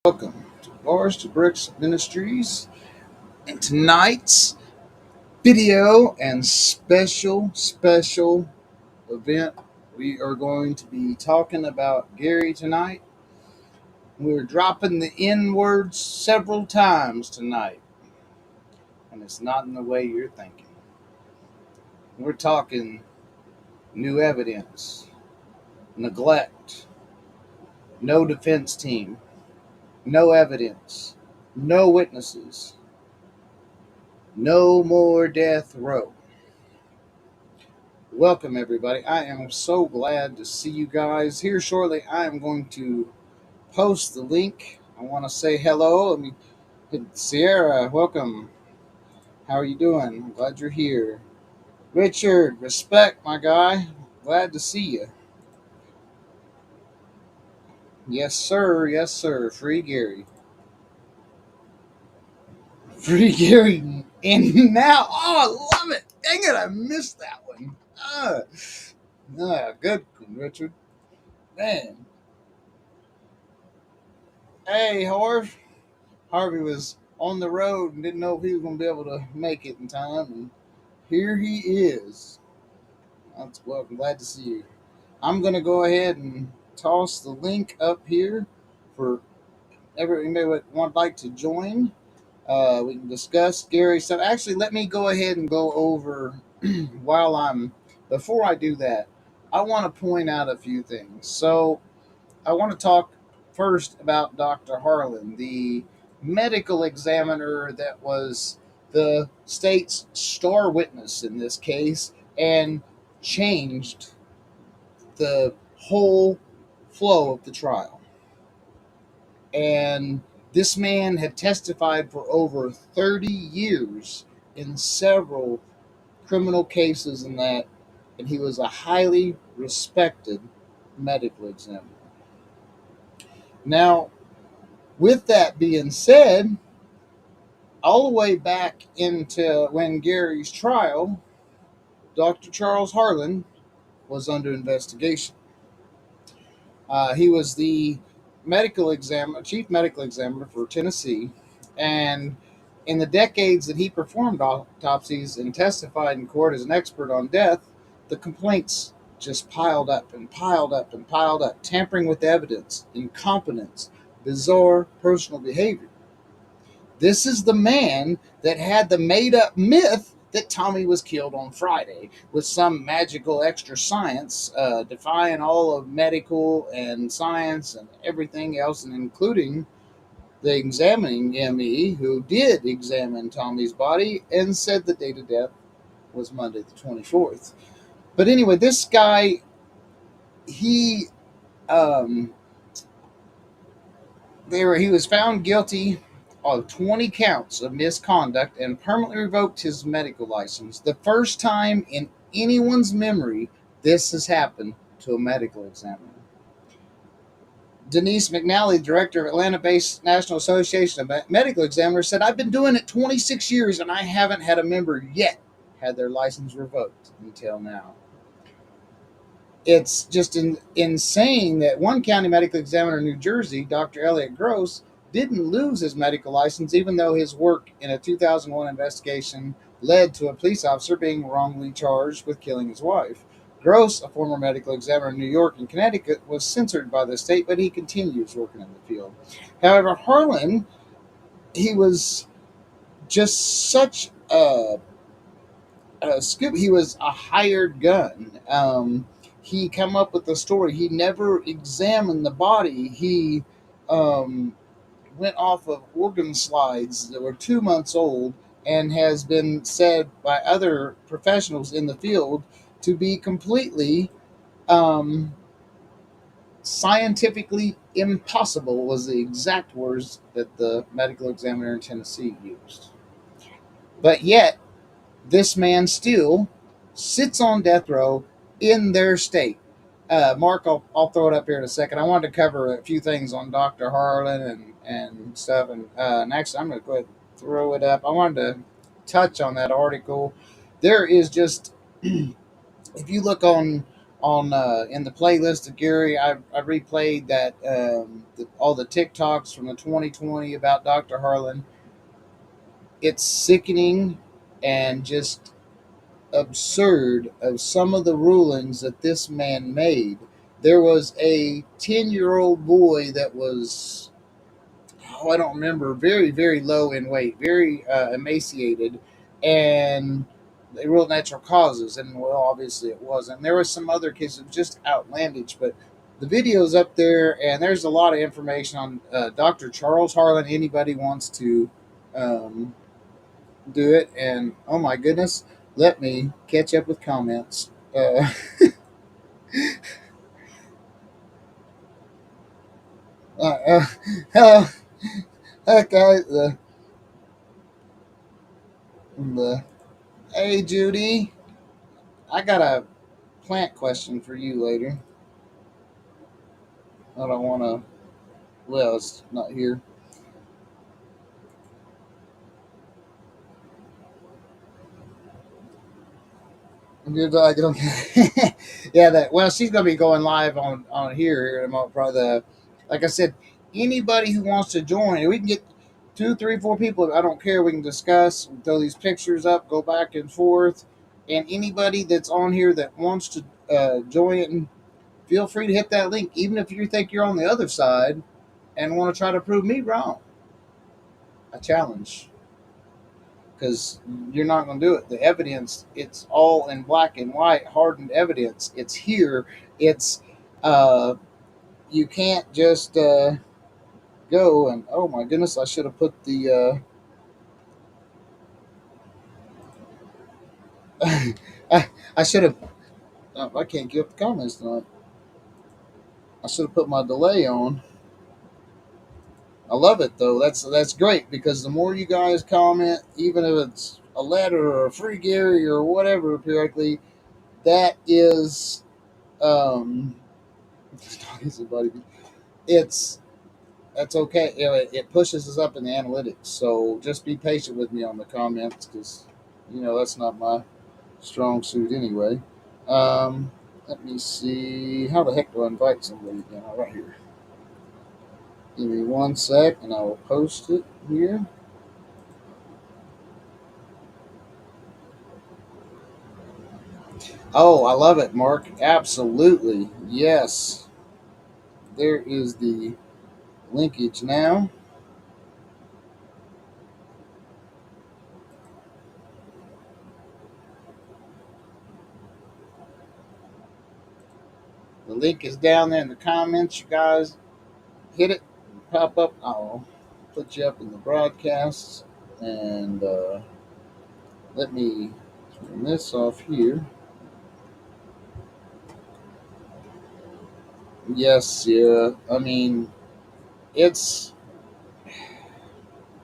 Welcome to Bars to Bricks Ministries. And tonight's video and special event, we are going to be talking about Gary tonight. We're dropping the N words several times tonight, and it's not in the way you're thinking. We're talking new evidence, neglect, no defense team, no evidence, no witnesses, no more death row. Welcome, everybody. I am so glad to see you guys here shortly. I am going to post the link. I want to say hello. Let me hit Sierra. Welcome. How are you doing? I'm glad you're here. Richard, respect, my guy. Glad to see you. Yes, sir. Yes, sir. Free Gary. Free Gary. And now, oh, I love it. Dang it, I missed that one. Good, Richard. Man. Hey, Harvey was on the road and didn't know if he was going to be able to make it in time, and here he is. That's well. I'm glad to see you. I'm going to go ahead and toss the link up here for anybody that would like to join. We can discuss Gary stuff. Actually, let me go ahead and go over while I'm. Before I do that, I want to point out a few things. So I want to talk first about Dr. Harlan, the medical examiner that was the state's star witness in this case and changed the whole flow of the trial. And this man had testified for over 30 years in several criminal cases and he was a highly respected medical examiner. Now, with that being said, all the way back into when Gary's trial, Dr. Charles Harlan was under investigation. He was the chief medical examiner for Tennessee, and in the decades that he performed autopsies and testified in court as an expert on death, the complaints just piled up and piled up and piled up. Tampering with evidence, incompetence, bizarre personal behavior. This is the man that had the made up myth that Tommy was killed on Friday with some magical extra science, defying all of medical and science and everything else, and including the examining ME who did examine Tommy's body and said the date of death was Monday the 24th. But anyway, this guy, he um, he was found guilty of 20 counts of misconduct and permanently revoked his medical license. The first time in anyone's memory this has happened to a medical examiner. Denise McNally, director of Atlanta-based National Association of Medical Examiners, said, "I've been doing it 26 years and I haven't had a member yet had their license revoked until now." It's just insane that one county medical examiner in New Jersey, Dr. Elliot Gross, didn't lose his medical license, even though his work in a 2001 investigation led to a police officer being wrongly charged with killing his wife. Gross, a former medical examiner in New York and Connecticut, was censored by the state, but he continues working in the field. However, Harlan, he was just such a scoop. He was a hired gun. He come up with the story. He never examined the body. He went off of organ slides that were 2 months old and has been said by other professionals in the field to be completely scientifically impossible, was the exact words that the medical examiner in Tennessee used. But yet, this man still sits on death row in their state. Mark, I'll throw it up here in a second. I wanted to cover a few things on Dr. Harlan and stuff. And actually, I'm going to go ahead and throw it up. I wanted to touch on that article. There is just, if you look on on in the playlist of Gary. I replayed that all the TikToks from the 2020 about Dr. Harlan. It's sickening and just absurd of some of the rulings that this man made. There was a 10-year-old boy that was, oh, I don't remember, very, very low in weight, very emaciated, and they ruled natural causes, and well, obviously it wasn't. There was some other cases, just outlandish, but the video's up there, and there's a lot of information on Dr. Charles Harlan. Anybody wants to um, do it, and oh my goodness, let me catch up with comments. Uh, uh, okay, the hey Judy, I got a plant question for you later. I don't want to. Well, it's not here. You're like, okay. Yeah, that. Well, she's gonna be going live on here in a moment. Probably the, like I said, anybody who wants to join, we can get two, three, four people. I don't care. We can discuss, throw these pictures up, go back and forth, and anybody that's on here that wants to join it, and feel free to hit that link, even if you think you're on the other side and want to try to prove me wrong. A challenge. Because you're not going to do it. The evidence, it's all in black and white, hardened evidence. It's here. It's uh, you can't just go and oh my goodness, I should have put the I should have. I can't get up the comments tonight. I should have put my delay on. I love it though. That's great because the more you guys comment, even if it's a letter or a free Gary or whatever periodically, that is um, it's that's okay. It pushes us up in the analytics. So just be patient with me on the comments because that's not my strong suit anyway. Um, Let me see. How the heck do I invite somebody again? Oh, right here. Give me one sec, and I will post it here. Oh, I love it, Mark. Absolutely, yes. There is the linkage now. The link is down there in the comments. You guys hit it, pop up. I'll put you up in the broadcasts. And let me turn this off here. Yes, yeah. I mean, it's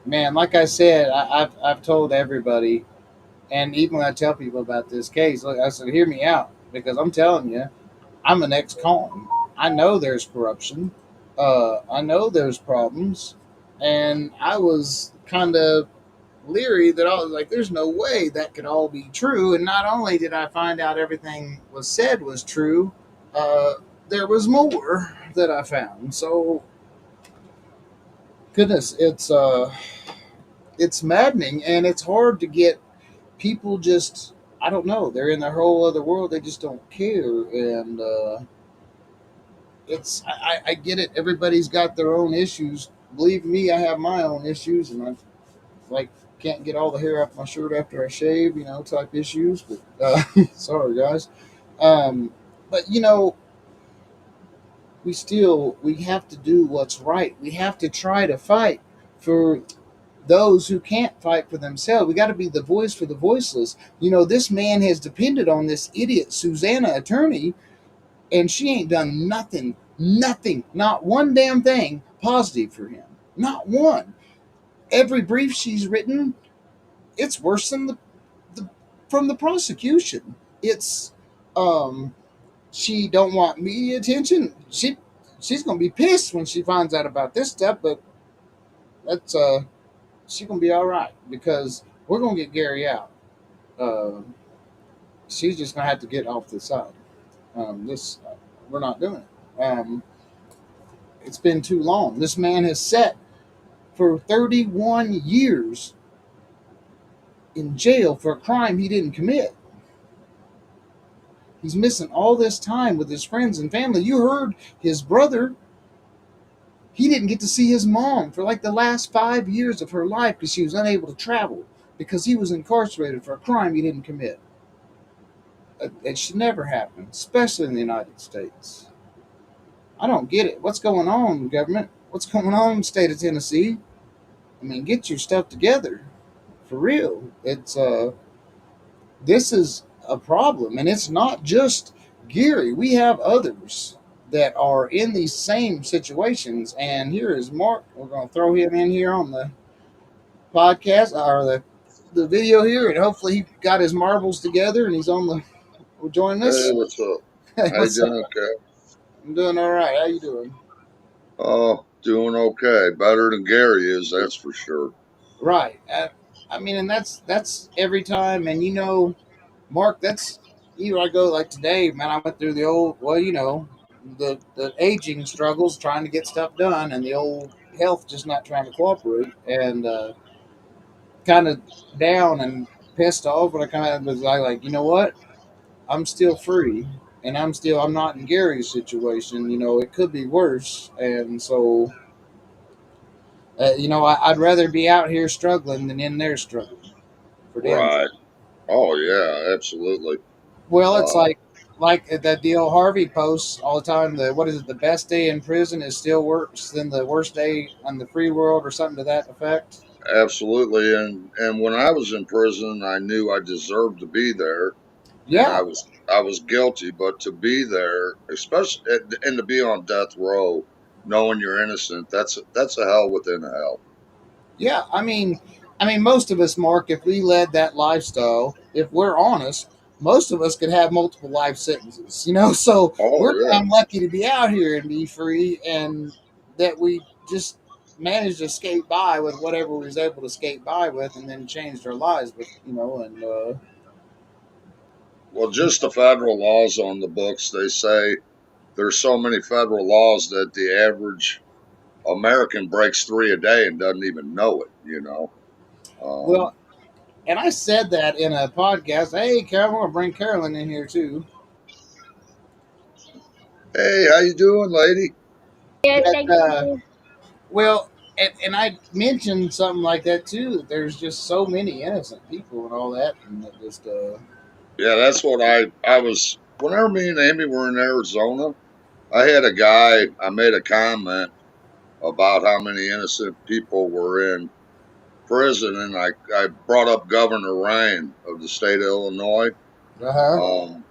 man. Like I said, I've told everybody, and even when I tell people about this case, look, I said, hear me out because I'm telling you, I'm an ex-con. I know there's corruption. I know there's problems, and I was kind of leery that I was like, there's no way that could all be true. And not only did I find out everything was said was true, uh, there was more that I found. So, goodness, it's maddening, and it's hard to get people just. I don't know. They're in their whole other world. They just don't care, and I get it. Everybody's got their own issues. Believe me, I have my own issues, and I like can't get all the hair off my shirt after I shave, type issues. But sorry, guys. Um, but we have to do what's right. We have to try to fight for those who can't fight for themselves. We got to be the voice for the voiceless. This man has depended on this idiot Susanna attorney, and she ain't done nothing, not one damn thing positive for him. Not one. Every brief she's written, it's worse than the from the prosecution. It's um she don't want media attention. She's gonna be pissed when she finds out about this stuff, but that's she's gonna be all right because we're gonna get Gary out. Uh, she's just gonna have to get off the side. This we're not doing it. It's been too long. This man has sat for 31 years in jail for a crime he didn't commit. He's missing all this time with his friends and family. You heard his brother. He didn't get to see his mom for like the last 5 years of her life because she was unable to travel because he was incarcerated for a crime he didn't commit. It should never happen, especially in the United States. I don't get it. What's going on, government? What's going on, state of Tennessee? I mean, get your stuff together. For real. This is a problem, and it's not just Geary. We have others that are in these same situations, and here is Mark. We're going to throw him in here on the podcast or the video here, and hopefully he got his marbles together and he's on the joining Hey, us. what's up? Hey, How you what's up? doing, okay? I'm doing all right. How you doing? Oh, doing okay. Better than Gary is, that's for sure. Right. I mean, and that's every time. And Mark, that's I go like today, man. I went through the old, well, the aging struggles, trying to get stuff done, and the old health just not trying to cooperate, and kind of down and pissed off. But I kind of was like, you know what? I'm still free, and I'm not in Gary's situation. It could be worse, and so I'd rather be out here struggling than in there struggling. For damn sure. Right. Oh, yeah, absolutely. Well, it's Uh, like that deal Harvey posts all the time. The what is it? The best day in prison is still worse than the worst day on the free world, or something to that effect. Absolutely. And when I was in prison, I knew I deserved to be there, and Yeah, I was guilty, but to be there, especially and to be on death row, knowing you're innocent, that's a hell within a hell. yeah. I mean, most of us, Mark, if we led that lifestyle, if we're honest, most of us could have multiple life sentences. So Oh, we're yeah. damn lucky to be out here and be free, and that we just managed to skate by with whatever we was able to skate by with, and then changed our lives with, and Well, just the federal laws on the books, they say there's so many federal laws that the average American breaks three a day and doesn't even know it. well, Um, and I said that in a podcast. Hey, Carol, I'm gonna bring Carolyn in here too. hey, how you doing, lady? Yeah, That thank you. well, and I mentioned something like that too. That there's just so many innocent people and all that, and that just Yeah, that's what I was. Whenever me and Amy were in Arizona, I had a guy. I made a comment about how many innocent people were in prison, and I brought up Governor Ryan of the state of Illinois. huh. Um,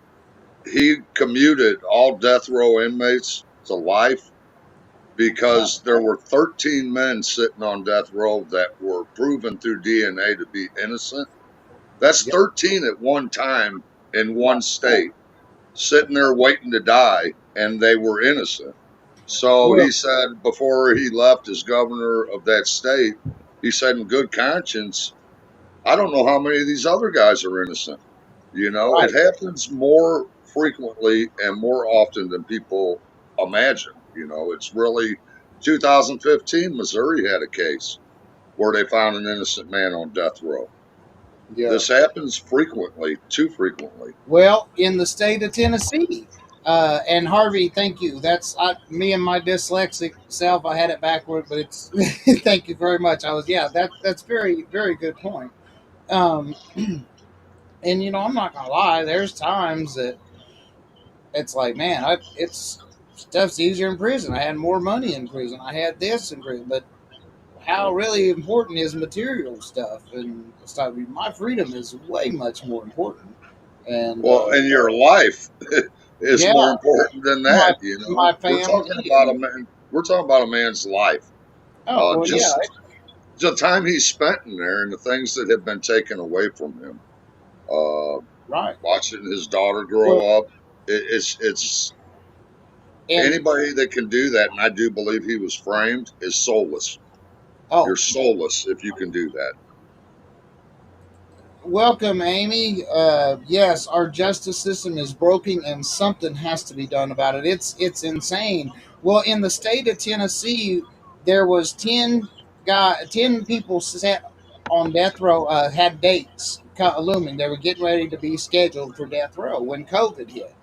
he commuted all death row inmates to life because there were 13 men sitting on death row that were proven through DNA to be innocent. That's Yep. 13 at one time in Right. one state, sitting there waiting to die, and they were innocent. So Well, he said before he left as governor of that state, he said, in good conscience, I don't know how many of these other guys are innocent. It right. happens more frequently and more often than people imagine. It's really 2015, Missouri had a case where they found an innocent man on death row. Yeah. This happens frequently, too frequently. Well, in the state of Tennessee. And Harvey, thank you. That's me and my dyslexic self. I had it backward, but it's thank you very much. I was That's very very good point. Um, and I'm not gonna lie. There's times that it's like, man, it's stuff's easier in prison. I had more money in prison. I had this in prison, but how really important is material stuff and stuff? My freedom is way much more important. And Well, in your life is yeah, more important than my that. my We're talking family about a and man. We're talking about a man's life. oh well, yeah, Just the time he spent in there and the things that have been taken away from him. Uh, right. Watching his daughter Well, grow up, it's and anybody that can do that, and I do believe he was framed, is soulless. oh You're soulless if you can do that. Welcome, Amy. Yes, our justice system is broken, and something has to be done about it. It's insane. Well, in the state of Tennessee, there was 10 people sat on death row. Had dates looming. They were getting ready to be scheduled for death row when COVID hit.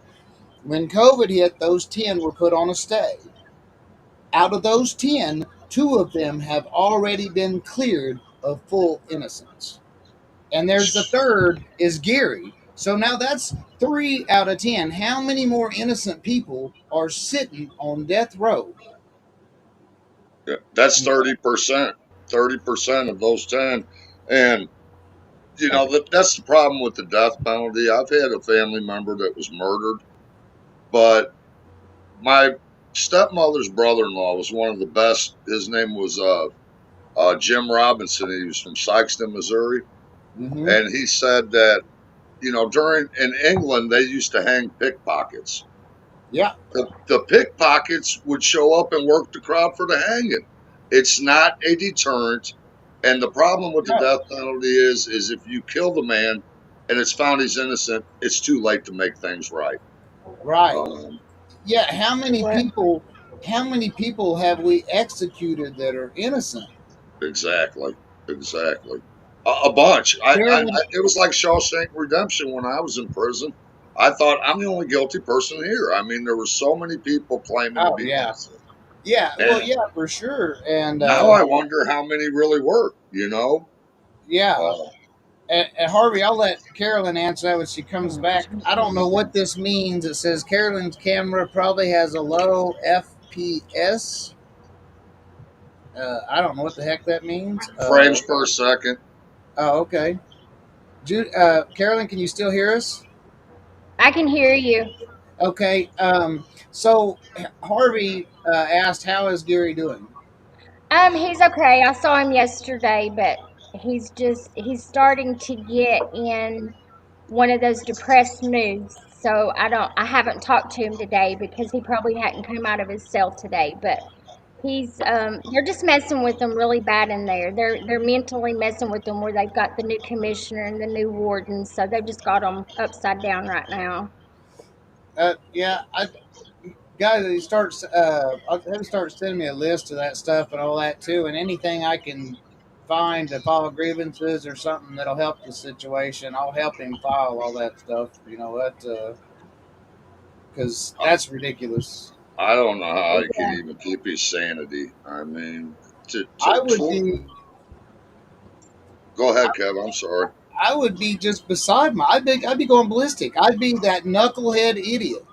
When COVID hit, those 10 were put on a stay. Out of those 10, two of them have already been cleared of full innocence, and there's the third is Gary. So now that's 3 out of 10. How many more innocent people are sitting on death row? Yeah, that's 30%. 30% of those 10. And that's the problem with the death penalty. I've had a family member that was murdered, but my stepmother's brother-in-law was one of the best. His name was Jim Robinson. He was from Sikeston, Missouri, Mm-hmm. and he said that during in England they used to hang pickpockets. Yeah, The pickpockets would show up and work the crowd for the hanging. It's not a deterrent. And the problem with the no, death penalty is if you kill the man and it's found he's innocent, it's too late to make things right. right. Um, Yeah, how many What? people? How many people have we executed that are innocent? exactly, exactly. A bunch. Carolyn. It was like Shawshank Redemption when I was in prison. I thought I'm the only guilty person here. I mean, there were so many people claiming to Oh be yeah, innocent, yeah. Well, and yeah, for sure. And now I wonder how many really were. yeah, Uh, and Harvey, I'll let Carolyn answer that when she comes back. I don't know what this means. It says Carolyn's camera probably has a low FPS. I don't know what the heck that means. frames per second. Oh, okay. Carolyn, can you still hear us? I can hear you. Okay. So Harvey asked, "How is Gary doing?" He's okay. I saw him yesterday, but he's starting to get in one of those depressed moods. So I haven't talked to him today because he probably hadn't come out of his cell today, but they're just messing with him really bad in there. They're mentally messing with him where they've got the new commissioner and the new warden, so they've just got him upside down right now. Yeah, guys, he starts. I'll have him start sending me a list of that stuff and all that too, and anything I can find to file grievances or something that'll help the situation. I'll help him file all that stuff. You know what? Because that's ridiculous. I don't know how he can Yeah. even keep his sanity. I mean, I would be. go ahead, Kev. I'm sorry. I would be just beside my. I'd be going ballistic. I'd be that knucklehead idiot.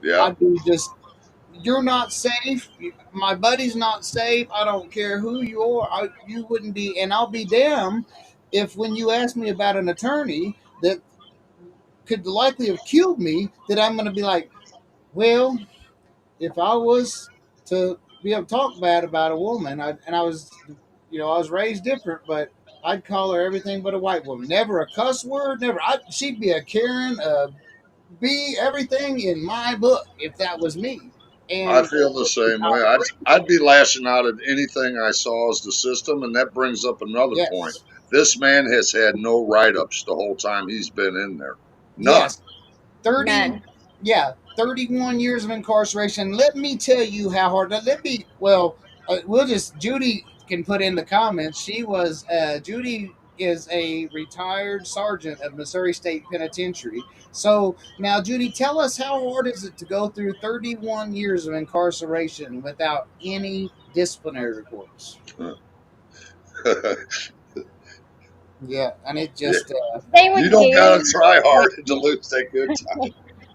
Yeah, I'd be just. You're not safe. My buddy's not safe. I don't care who you are. You wouldn't be, and I'll be damned if when you ask me about an attorney that could likely have killed me, that I'm going to be like, well, if I was to be able to talk bad about a woman, and I was, I was raised different, but I'd call her everything but a white woman. Never a cuss word. Never. She'd be a Karen, be everything in my book if that was me. I And feel the same way. outrageous. I'd be lashing out at anything I saw as the system, and that brings up another point. Yes. This man has had no write-ups the whole time he's been in there. None. Yes. 30, None. yeah, 31 years of incarceration. Let me tell you how hard. Let me, well, we'll just, Judy can put in the comments. Judy is a retired sergeant of Missouri State Penitentiary. So now, Judy, tell us how hard is it to go through 31 years of incarceration without any disciplinary reports? Yeah, and it just, They You would don't gotta Gary try hard to lose that good time.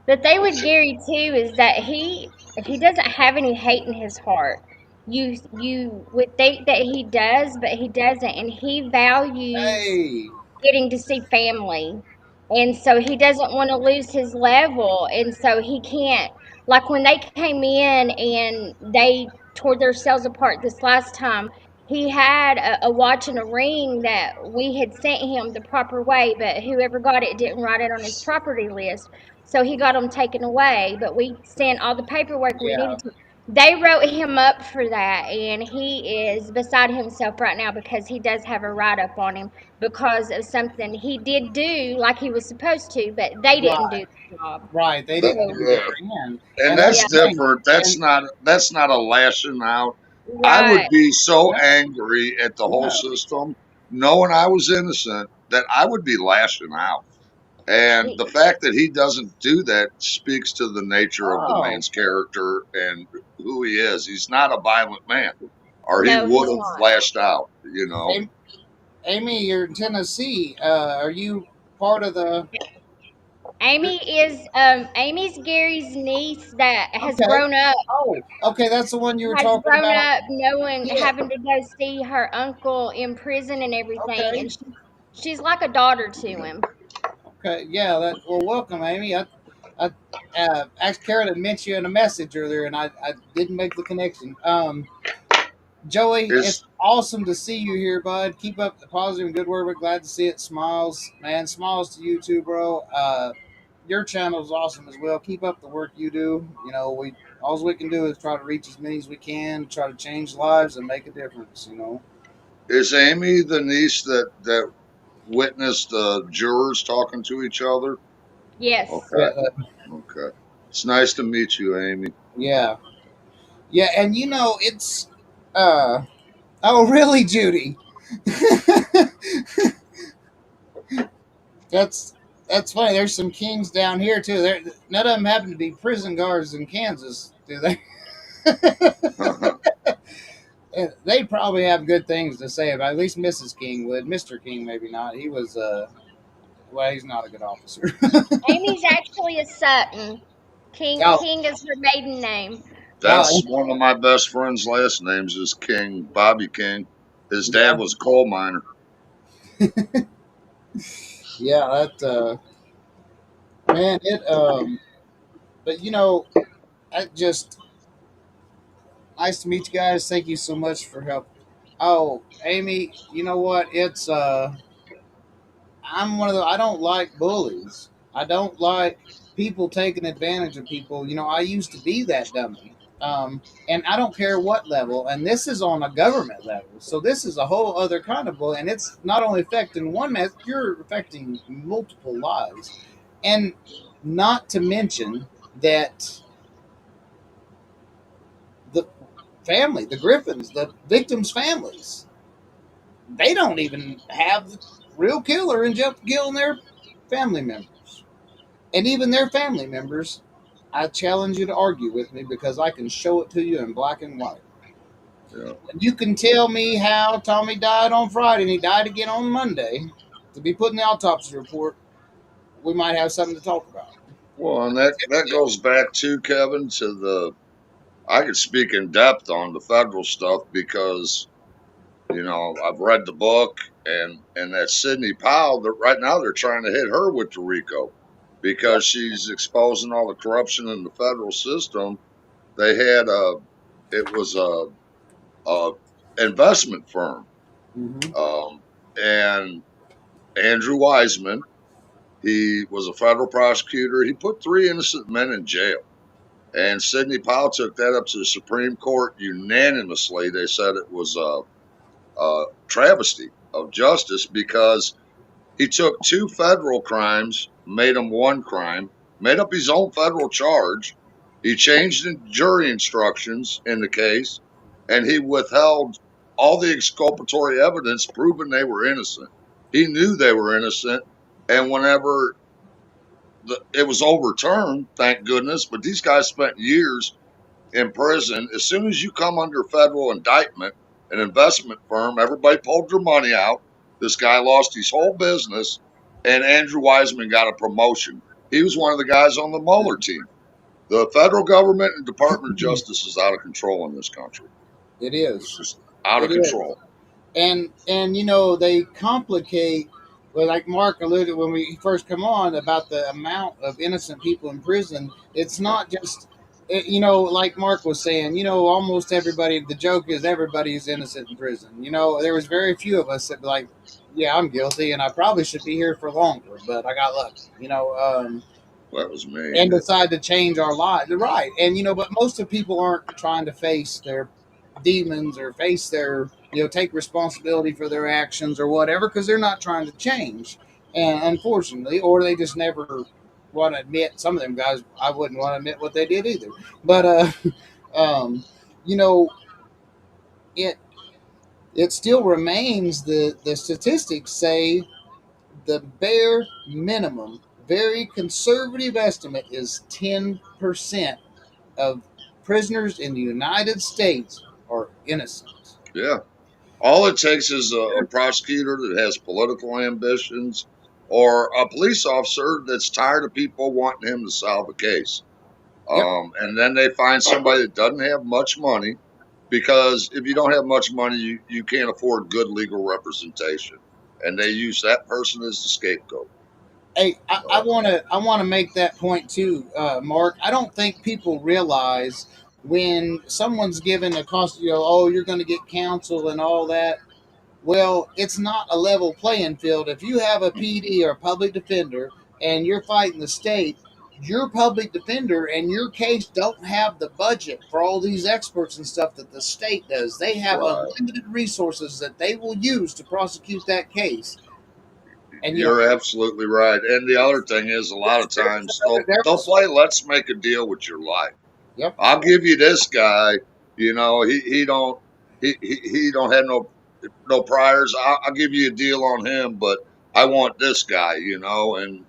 The thing with Gary too is that he doesn't have any hate in his heart. You would think that he does, but he doesn't, and he values hey, getting to see family. And so he doesn't want to lose his level. And so he can't, like when they came in and they tore themselves apart this last time, he had a watch and a ring that we had sent him the proper way, but whoever got it didn't write it on his property list. So he got them taken away. But we sent all the paperwork we yeah, needed to. They wrote him up for that, and he is beside himself right now because he does have a write up on him because of something he did do like he was supposed to, but they didn't Right, do the job. right. They That, didn't So, do yeah. their end, And and that's that's yeah, the thing. different. That's And not a lashing out. I would right. be so yeah, angry at the whole yeah. system, knowing I was innocent, that I would be lashing out. And the fact that he doesn't do that speaks to the nature of the Oh, man's character and who he is. He's not a violent man, or he No, would he's have not. lashed out, you know. Am- Amy, you're in Tennessee. Are you part of the? Amy's Gary's niece that Okay. Oh, okay. That's the one you were has talking grown about. up knowing Yeah. having to go see her uncle in prison and everything, Okay. and she's like a daughter to him. Okay. Yeah. That. Well, welcome, Amy. I asked Carol to mention you in a message earlier, and I didn't make the connection. Joey, it's Is awesome to see you here, bud. Keep up the positive and good work. We're glad to see it. Smiles, man. Smiles to you too, bro. Your channel is awesome as well. Keep up the work you do. You know, we all we can do is try to reach as many as we can, try to change lives and make a difference. You know. is Amy the niece that witnessed the jurors talking to each other? Yes. Okay, okay. It's nice to meet you, Amy. Yeah, yeah, and you know it's. Uh, oh, really, Judy? that's that's funny. There's some kings down here too. There, none of them happen to be prison guards in Kansas, do they? They'd probably have good things to say about at least Mrs. King would. Mr. King maybe not. He was well, he's not a good officer. Amy's actually a Sutton. Oh, King is her maiden name. oh, That's one of my best friend's last names is King, Bobby King. His dad yeah, was a coal miner. yeah. That man, it but you know, I just nice to meet you guys. Thank you so much for help. Oh, Amy, you know what? It's I'm one of the. I don't like bullies. I don't like people taking advantage of people. You know, I used to be that dummy. And I don't care what level. And this is on a government level, so this is a whole other kind of bully. And it's not only affecting one man; you're affecting multiple lives, and not to mention that the family, the Griffins, the victims' families, they don't even have the real killer and jump killing their family members. And even their family members, I challenge you to argue with me because I can show it to you in black and white. Yeah. And you can tell me how Tommy died on Friday and he died again on Monday to be put in the autopsy report. We might have something to talk about. Well, and that goes back to Kevin to the. I could speak in depth on the federal stuff because I've read the book and that Sidney Powell. That right now they're trying to hit her with the RICO Yep. because she's exposing all the corruption in the federal system. They had it was a investment firm, Mm-hmm. and Andrew Wiseman. He was a federal prosecutor. He put three innocent men in jail. And Sidney Powell took that up to the Supreme Court unanimously. They said it was a travesty of justice because he took two federal crimes, made them one crime, made up his own federal charge. He changed the jury instructions in the case, and he withheld all the exculpatory evidence proving they were innocent. He knew they were innocent, and whenever it was overturned, thank goodness, but these guys spent years in prison. As soon as you come under federal indictment, an investment firm, everybody pulled their money out. This guy lost his whole business, and Andrew Wiseman got a promotion. He was one of the guys on the Mueller team. The federal government and Department of Justice is out of control in this country. It It's is. just out of It is. control. And you know they complicate. Well, like Mark alluded when we first come on about the amount of innocent people in prison. It's not just you know, like Mark was saying, you know, almost everybody. The joke is everybody is innocent in prison. You know, there was very few of us that be like, yeah, I'm guilty, and I probably should be here for longer, but I got lucky. You know, That was me. and decide to change our lives. Right. And, but most of people aren't trying to face their demons or face their, take responsibility for their actions or whatever because they're not trying to change. And unfortunately, or they just never want to admit, some of them guys, I wouldn't want to admit what they did either. But, um, you know, it, it still remains the statistics say the bare minimum, very conservative estimate is 10% of prisoners in the United States are innocent. Yeah. All it takes is a prosecutor that has political ambitions or a police officer that's tired of people wanting him to solve a case. Yep. And then they find somebody that doesn't have much money because if you don't have much money, you can't afford good legal representation. And they use that person as the scapegoat. Hey, I Uh, want to make that point too, Mark. I don't think people realize when someone's given a cost, oh, you're going to get counsel and all that. Well, it's not a level playing field. If you have a PD or a public defender and you're fighting the state, your public defender and your case don't have the budget for all these experts and stuff that the state does. They have right. unlimited resources that they will use to prosecute that case. And You're absolutely right. And the other thing is, a lot of times they'll there's play "Let's make a deal with your life." yep. I'll give you this guy. He don't have no priors. I'll give you a deal on him, but I want this guy. And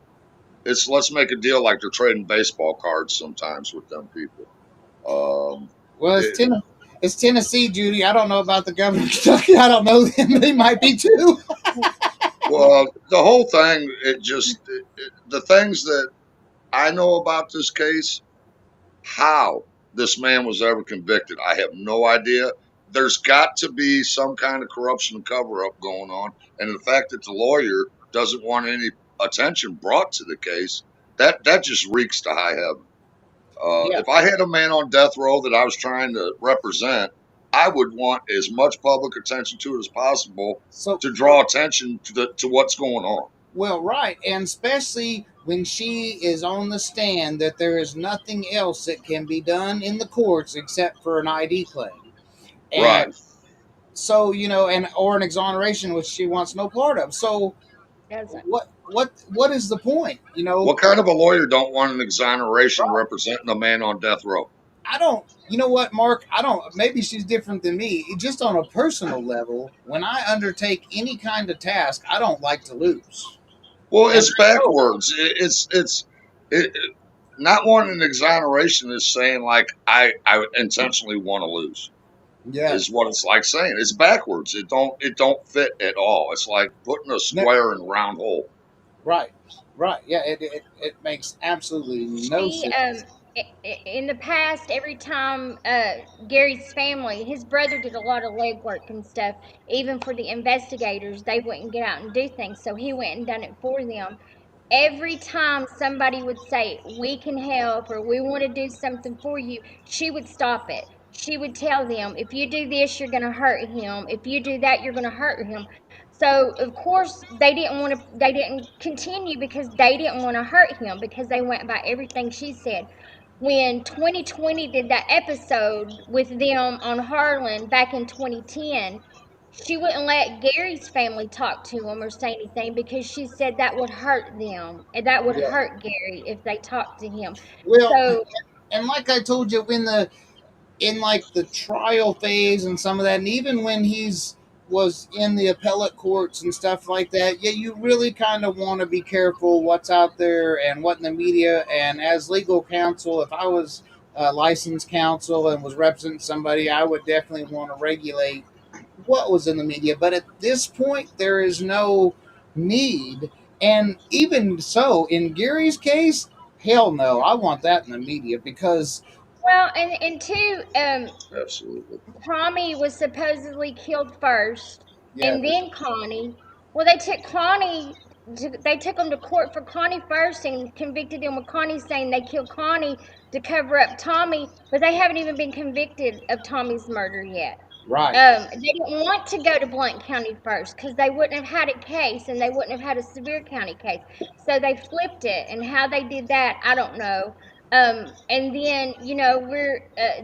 it's let's make a deal like they're trading baseball cards sometimes with them people. Um, Well, it, it's Tennessee, Judy. I don't know about the governor of Kentucky. I don't know them. They might be too. well, the whole thing, the things that I know about this case, how this man was ever convicted, I have no idea. There's got to be some kind of corruption and cover up going on. And the fact that the lawyer doesn't want any attention brought to the case, that just reeks to high heaven. Yeah. If I had a man on death row that I was trying to represent, I would want as much public attention to it as possible So, to draw attention to what's going on. well, right, and especially when she is on the stand, that there is nothing else that can be done in the courts except for an ID claim, Right. and so and or an exoneration, which she wants no part of. So, Doesn't. what is the point? What kind of a lawyer don't want an exoneration Right. representing a man on death row? I don't. You know what, Mark? I don't. Maybe she's different than me. Just on a personal level, when I undertake any kind of task, I don't like to lose. Well, And it's I know. backwards. Not wanting an exoneration is saying like I intentionally want to lose. Yeah. Is what it's like saying. It's backwards. It don't fit at all. It's like putting a No, square in a round hole. right. Right. Yeah. It makes absolutely no She sense. in the past, every time Gary's family, his brother did a lot of legwork and stuff, even for the investigators, they wouldn't get out and do things, so he went and done it for them. Every time somebody would say, "We can help," or "We want to do something for you," she would stop it. She would tell them, "If you do this, you're going to hurt him. If you do that, you're going to hurt him." So, of course, they didn't continue because they didn't want to hurt him because they went by everything she said. When 2020 did that episode with them on Harlan back in 2010, she wouldn't let Gary's family talk to him or say anything because she said that would hurt them and that would Yeah. hurt Gary if they talked to him. Well, So, and like I told you, in like the trial phase and some of that, and even when he's was in the appellate courts and stuff like that, yeah, you really kind of want to be careful what's out there and what in the media. And as legal counsel, if I was licensed counsel and was representing somebody, I would definitely want to regulate what was in the media. But at this point, there is no need. And even so, in Gary's case, hell no, I want that in the media because, well, and two, Absolutely. Tommy was supposedly killed first, yeah, and then Connie. Well, they took Connie. They took him to court for Connie first and convicted him with Connie, saying they killed Connie to cover up Tommy, but they haven't even been convicted of Tommy's murder yet. Right. They didn't want to go to Blount County first because they wouldn't have had a case and they wouldn't have had a Sevier County case. So they flipped it, and how they did that, I don't know. And then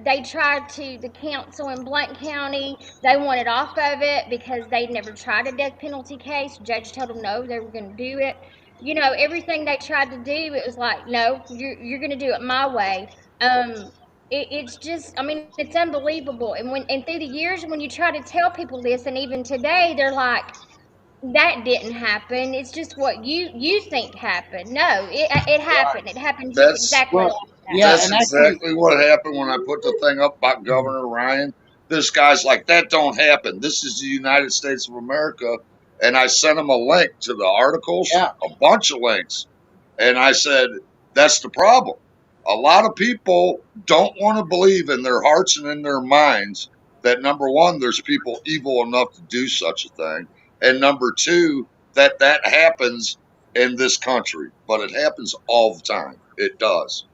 they tried to the council in Blount County. They wanted off of it because they'd never tried a death penalty case. Judge told them no, they were going to do it. Everything they tried to do, it was like, no, you're going to do it my way. It's just, I mean, it's unbelievable. And through the years, when you try to tell people this, and even today, they're like, that didn't happen. It's just what you think happened. No, it Right. happened. It happened just That's exactly Well, like that. yeah, That's and actually, exactly what happened when I put the thing up about Governor Ryan. This guy's like, that don't happen. This is the United States of America. And I sent him a link to the articles, yeah, a bunch of links. And I said, that's the problem. A lot of people don't want to believe in their hearts and in their minds that number one, there's people evil enough to do such a thing. And number two, that that happens in this country, but it happens all the time. It does.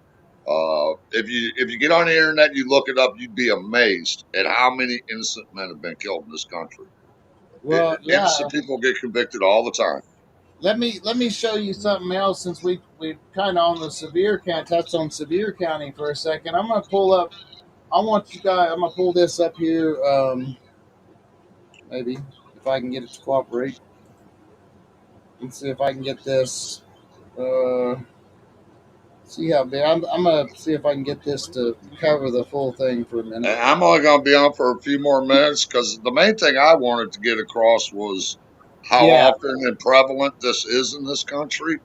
If you get on the internet, you look it up, you'd be amazed at how many innocent men have been killed in this country. well, yeah. Innocent people get convicted all the time. Let me show you something else since we kind of on the Sevier County touched on Sevier County for a second. I'm gonna pull up. I want you guys. I'm gonna pull this up here. Maybe if I can get it to cooperate. Let's see if I can get this. Uh, see how big. I'm gonna see if I can get this to cover the full thing for a minute. And I'm only going to be on for a few more minutes because the main thing I wanted to get across was how Yeah, often and prevalent this is in this country.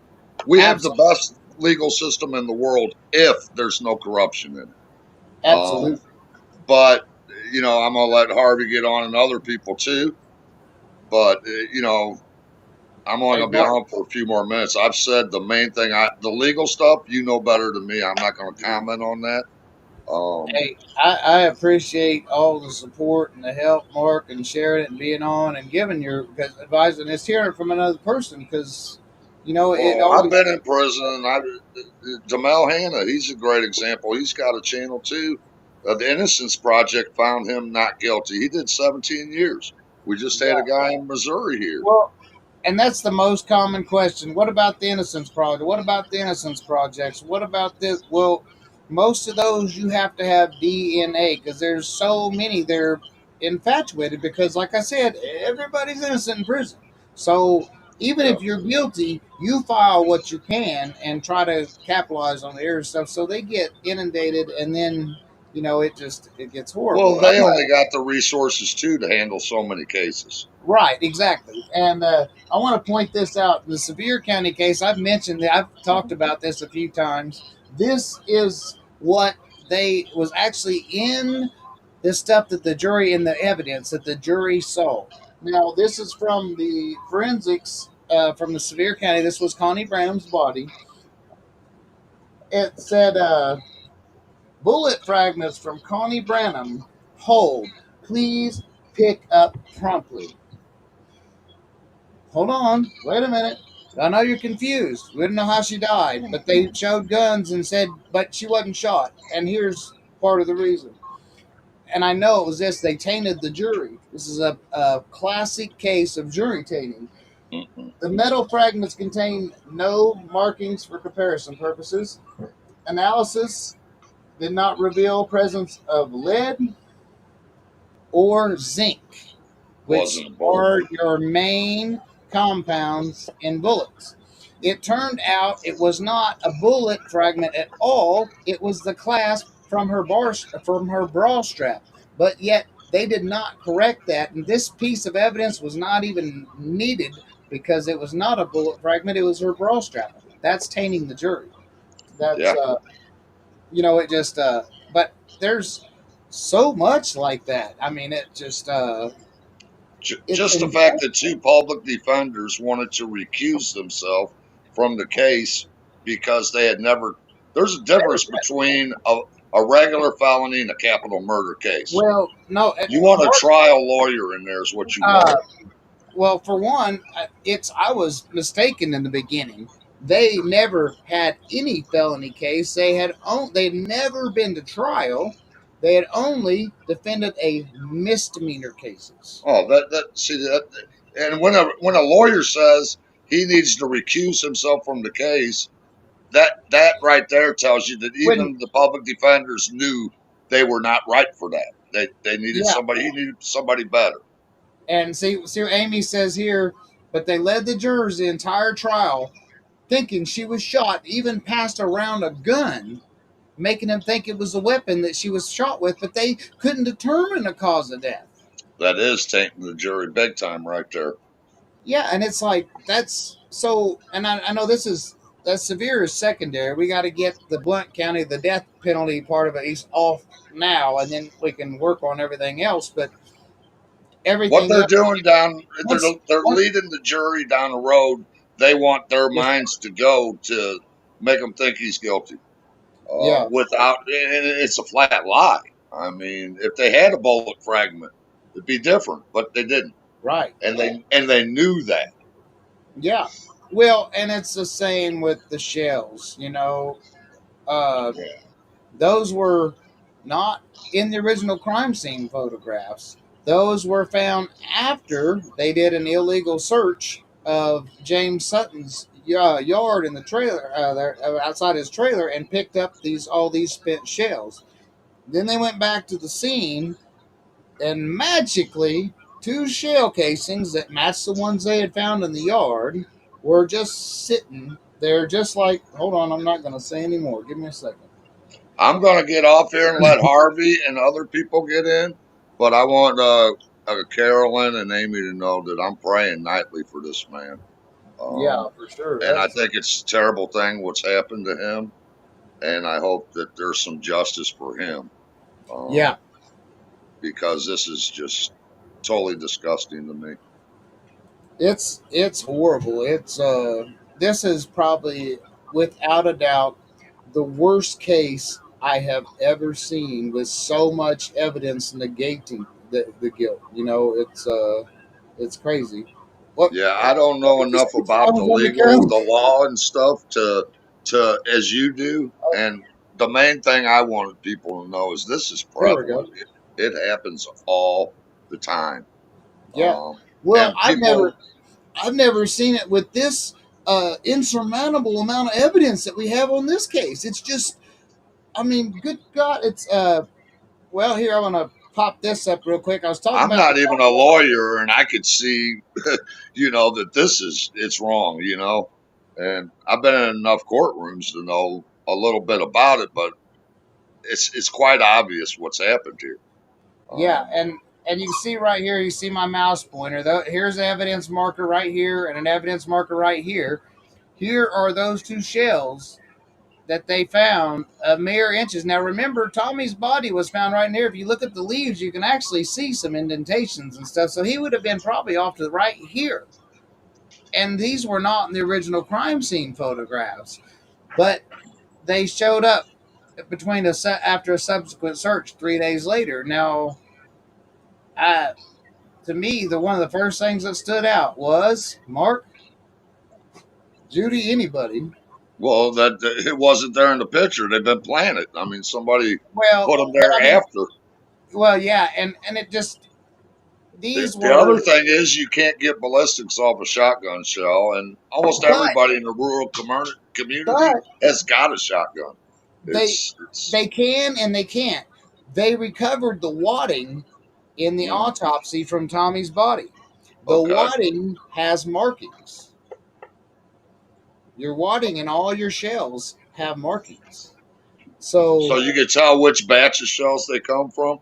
We have the absolutely, best legal system in the world if there's no corruption in it. absolutely. But I'm gonna let Harvey get on and other people too. But I'm only Hey, gonna be Mark. on for a few more minutes. I've said the main thing. The legal stuff, you know better than me. I'm not gonna comment on that. Hey, I appreciate all the support and the help, Mark, and sharing it and being on and giving your advice and it's hearing from another person because it Well, I've always. been in prison. And Jamel Hanna, he's a great example. He's got a channel too. The Innocence Project found him not guilty. He did 17 years. We just had a Yeah. guy in Missouri here. Well, and that's the most common question. What about the Innocence Project? What about the Innocence Projects? What about this? Well, most of those you have to have DNA because there's so many. They're infatuated because, like I said, everybody's innocent in prison. So even Yeah. if you're guilty, you file what you can and try to capitalize on the error stuff. So they get inundated, and then it gets horrible. Well, And I'm they not only got the resources too to handle so many cases. Right, exactly. And I want to point this out. The Sevier County case, I've mentioned that I've talked about this a few times. This is what they was actually in the stuff that the jury in the evidence that the jury saw. Now, this is from the forensics from the Sevier County. This was Connie Branham's body. It said bullet fragments from Connie Branham. Hold. Please pick up promptly. Hold on, wait a minute. I know you're confused. We don't know how she died, but they showed guns and said, but she wasn't shot. And here's part of the reason. And I know it was this they tainted the jury. This is a classic case of jury tainting. Mm-mm. The metal fragments contain no markings for comparison purposes. Analysis did not reveal presence of lead or zinc, which Wasn't a bullet. are your main compounds in bullets. It turned out it was not a bullet fragment at all. It was the clasp from her bra strap. But yet they did not correct that, and this piece of evidence was not even needed because it was not a bullet fragment. It was her bra strap. That's tainting the jury. That's Yeah. it just. But there's so much like that. I mean, it just. It's Just the in fact that two public defenders wanted to recuse themselves from the case because they had never. There's a difference between a regular felony and a capital murder case. well, no, You want a Mark. trial lawyer in there, is what you Uh, want. well, for one, it's I was mistaken in the beginning. They never had any felony case. They'd never been to trial, They had only defended a misdemeanor cases. Oh, that see that, and when a lawyer says he needs to recuse himself from the case, that right there tells you that When even the public defenders knew they were not right for that. They needed yeah, somebody. He needed somebody better. and see what Amy says here. But they led the jurors the entire trial, thinking she was shot. Even passed around a gun, making them think it was a weapon that she was shot with. But they couldn't determine the cause of death. That is tainting the jury big time right there. Yeah, and it's like that's so. And I know this is that's severe is secondary. We got to get the Blount County, the death penalty part of it, is off now, and then we can work on everything else. But What everything they're else, doing down, once, they're once leading the jury down a road they want their with, minds to go to make them think he's guilty. yeah, Without, and it's a flat lie. I mean, if they had a bullet fragment, it'd be different, but they didn't, right, and they knew that. yeah. Well, and it's the same with the shells. Uh, Yeah. those were not in the original crime scene photographs. Those were found after they did an illegal search of James Sutton's yard in the trailer, outside his trailer, and picked up all these spent shells. Then they went back to the scene, and magically, two shell casings that matched the ones they had found in the yard were just sitting there, just like. Hold on, I'm not going to say anymore. Give me a second. I'm gonna get off here and let Harvey and other people get in, but I want Carolyn and Amy to know that I'm praying nightly for this man. Yeah, Um, for sure. and I think it's a terrible thing what's happened to him, and I hope that there's some justice for him, Yeah, um, because this is just totally disgusting to me. it's horrible. This is probably without a doubt the worst case I have ever seen with so much evidence negating the guilt. It's crazy. What Yeah, I don't what know did you enough say? about the Someone's on the legal, couch. the law and stuff to as you do. And the main thing I wanted people to know is this is There we go. prevalent. It happens all the time. Yeah. Um, Well, and people, I've never seen it with this insurmountable amount of evidence that we have on this case. It's just, I mean, good God, it's well, here I'm gonna pop this up real quick. I was talking I'm about the not even a lawyer, and I could see, that this it's wrong, And I've been in enough courtrooms to know a little bit about it, but it's quite obvious what's happened here. yeah, Um, and you see right here, you see my mouse pointer. Here's an evidence marker right here, and an evidence marker right here. Here are those two shells that they found mere inches. Now remember, Tommy's body was found right in here. If you look at the leaves, you can actually see some indentations and stuff. So he would have been probably off to the right here. And these were not in the original crime scene photographs, but they showed up after a subsequent search 3 days later. Now, uh, to me, the one of the first things that stood out was Mark, Judy, anybody. Well, that it wasn't there in the picture. They've been planted. I mean, somebody Well, put them but there I mean, after. well, yeah, and it just The, these the other were, thing is you can't get ballistics off a shotgun shell, and almost but everybody in the rural community but has got a shotgun. they It's they can and they can't. They recovered the wadding in the mm, autopsy from Tommy's body. The okay. wadding has markings. Your wadding and all your shells have markings. So So you can tell which batch of shells they come from.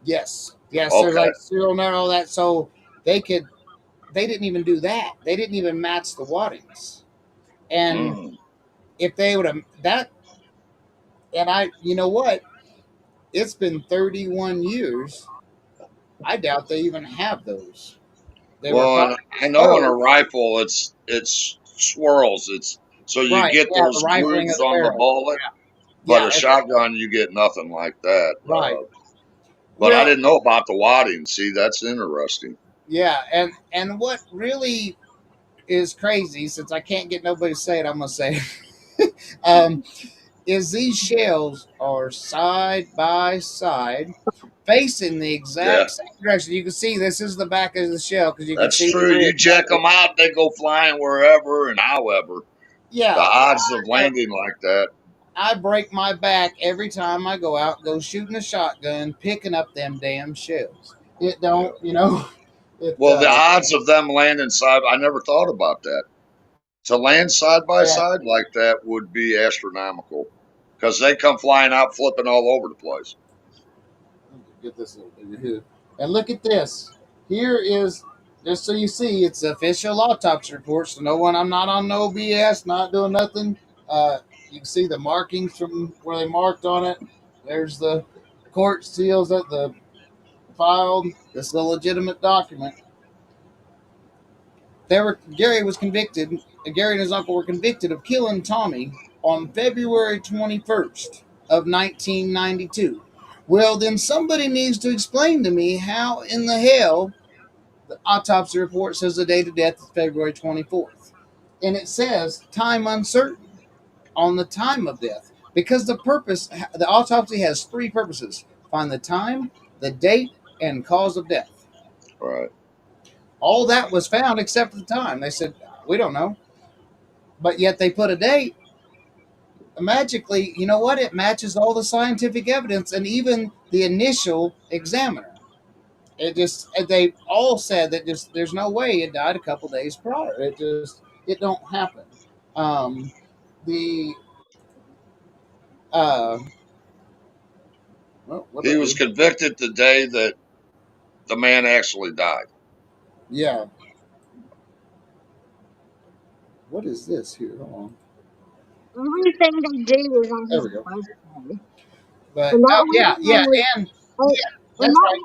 yes, there's Okay. like serial number, all that. So they could, they didn't even do that. They didn't even match the waddings. And Mm. if they would have that, and you know what? It's been 31 years. I doubt they even have those. They were Well, and probably I know in a disposed. rifle it's swirls. It's so you Right. get Yeah, the those rifling of grooves the on the barrel. bullet, but Yeah, a it's shotgun you get nothing like that. right. But I Well, didn't know about the wadding. See, that's interesting. yeah, and what really is crazy, since I can't get nobody to say it, I'm gonna say it. um, is these shells are side by side, facing the Yeah, exact same direction. You can see this is the back of the shell because you can that's see the true. ridge You right jack there. them out, they go flying wherever and however. The Yeah, odds of so landing like that. I break my back every time I go out, go shooting a shotgun, picking up them damn shells. It Yeah. don't, you know, it. Well, the odds of them landing side, I never thought about that. To land side by Yeah, side like that would be astronomical because they come flying out, flipping all over the place. get this a little bigger here. And look at this. Here is just so you see, it's the official autopsy report. So no one, I'm not on no BS, not doing nothing. You can see the markings from where they marked on it. There's the court seals that the filed. This is a legitimate document. Gary was convicted. Gary and his uncle were convicted of killing Tommy on February 21st of 1992. Well, then somebody needs to explain to me how in the hell the autopsy report says the date of death is February 24th, and it says time uncertain on the time of death because the autopsy has three purposes: find the time, the date, and cause of death. Right. All that was found except for the time. They said we don't know, but yet they put a date. Magically, you know what? It matches all the scientific evidence and even the initial examiner. It just they all said that just there's no way it died a couple days prior. It don't happen. Um, the uh, well, what do He I was do? convicted the day that the man actually died. Yeah, what is this here? Hold on. Everything they do is on There his we go. birthday. But And that oh yeah, yeah, weekend was, and and, yeah, and that's right.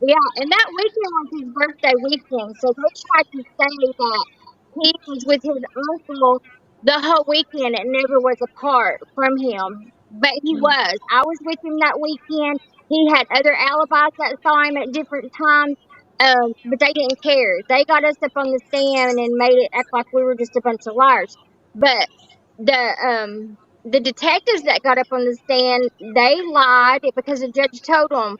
yeah, and that weekend was his birthday weekend. So they tried to say that he was with his uncle the whole weekend and never was apart from him. But he Mm, was. I was with him that weekend. He had other alibis that saw him at different times. But they didn't care. They got us up on the stand and made it act like we were just a bunch of liars. But the detectives that got up on the stand, they lied because the judge told them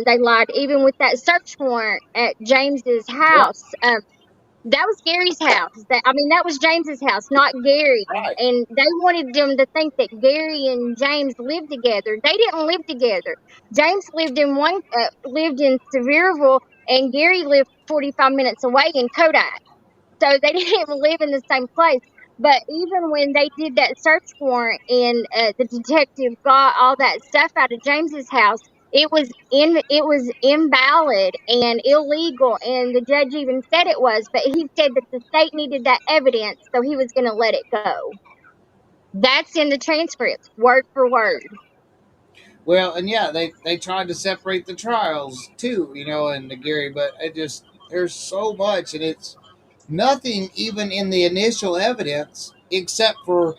they lied even with that search warrant at James's yeah, house. That was Gary's house. That was James's house, not Gary. right. And they wanted them to think that Gary and James lived together. They didn't live together. James lived in Sevierville, and Gary lived 45 minutes away in Kodak. So they didn't even live in the same place. But even when they did that search warrant and the detective got all that stuff out of James's house, it was invalid and illegal, and the judge even said it was. But he said that the state needed that evidence, so he was going to let it go. That's in the transcripts, word for word. Well, and yeah, they tried to separate the trials too, you know, and the Gary, but it just there's so much, and it's nothing even in the initial evidence except for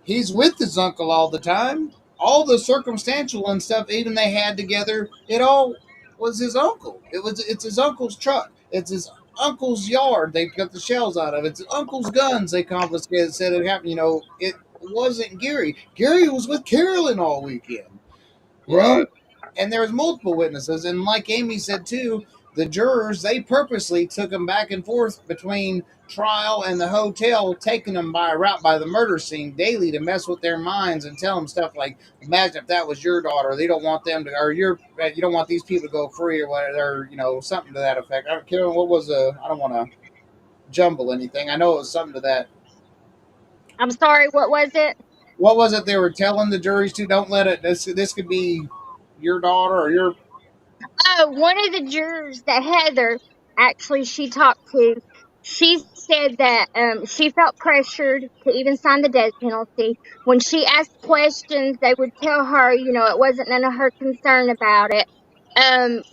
he's with his uncle all the time. All the circumstantial and stuff, even they had together, it all was his uncle. It's his uncle's truck. It's his uncle's yard. They got the shells out of. It's his uncle's guns they confiscated. Said it happened. You know, it wasn't Gary. Gary was with Carolyn all weekend. You Right. know, and there was multiple witnesses, and like Amy said too, the jurors they purposely took them back and forth between trial and the hotel, taking them by route by the murder scene daily to mess with their minds and tell them stuff like, "Imagine if that was your daughter. They don't want them to, or you don't want these people to go free, or whatever, or, you know, something to that effect." I don't care what was I don't want to jumble anything. I know it was something to that. I'm sorry, what was it? What was it they were telling the juries to? Don't let it. This could be your daughter or your. Oh, one of the jurors that Heather actually she talked to, she said that she felt pressured to even sign the death penalty. When she asked questions, they would tell her, it wasn't none of her concern about it.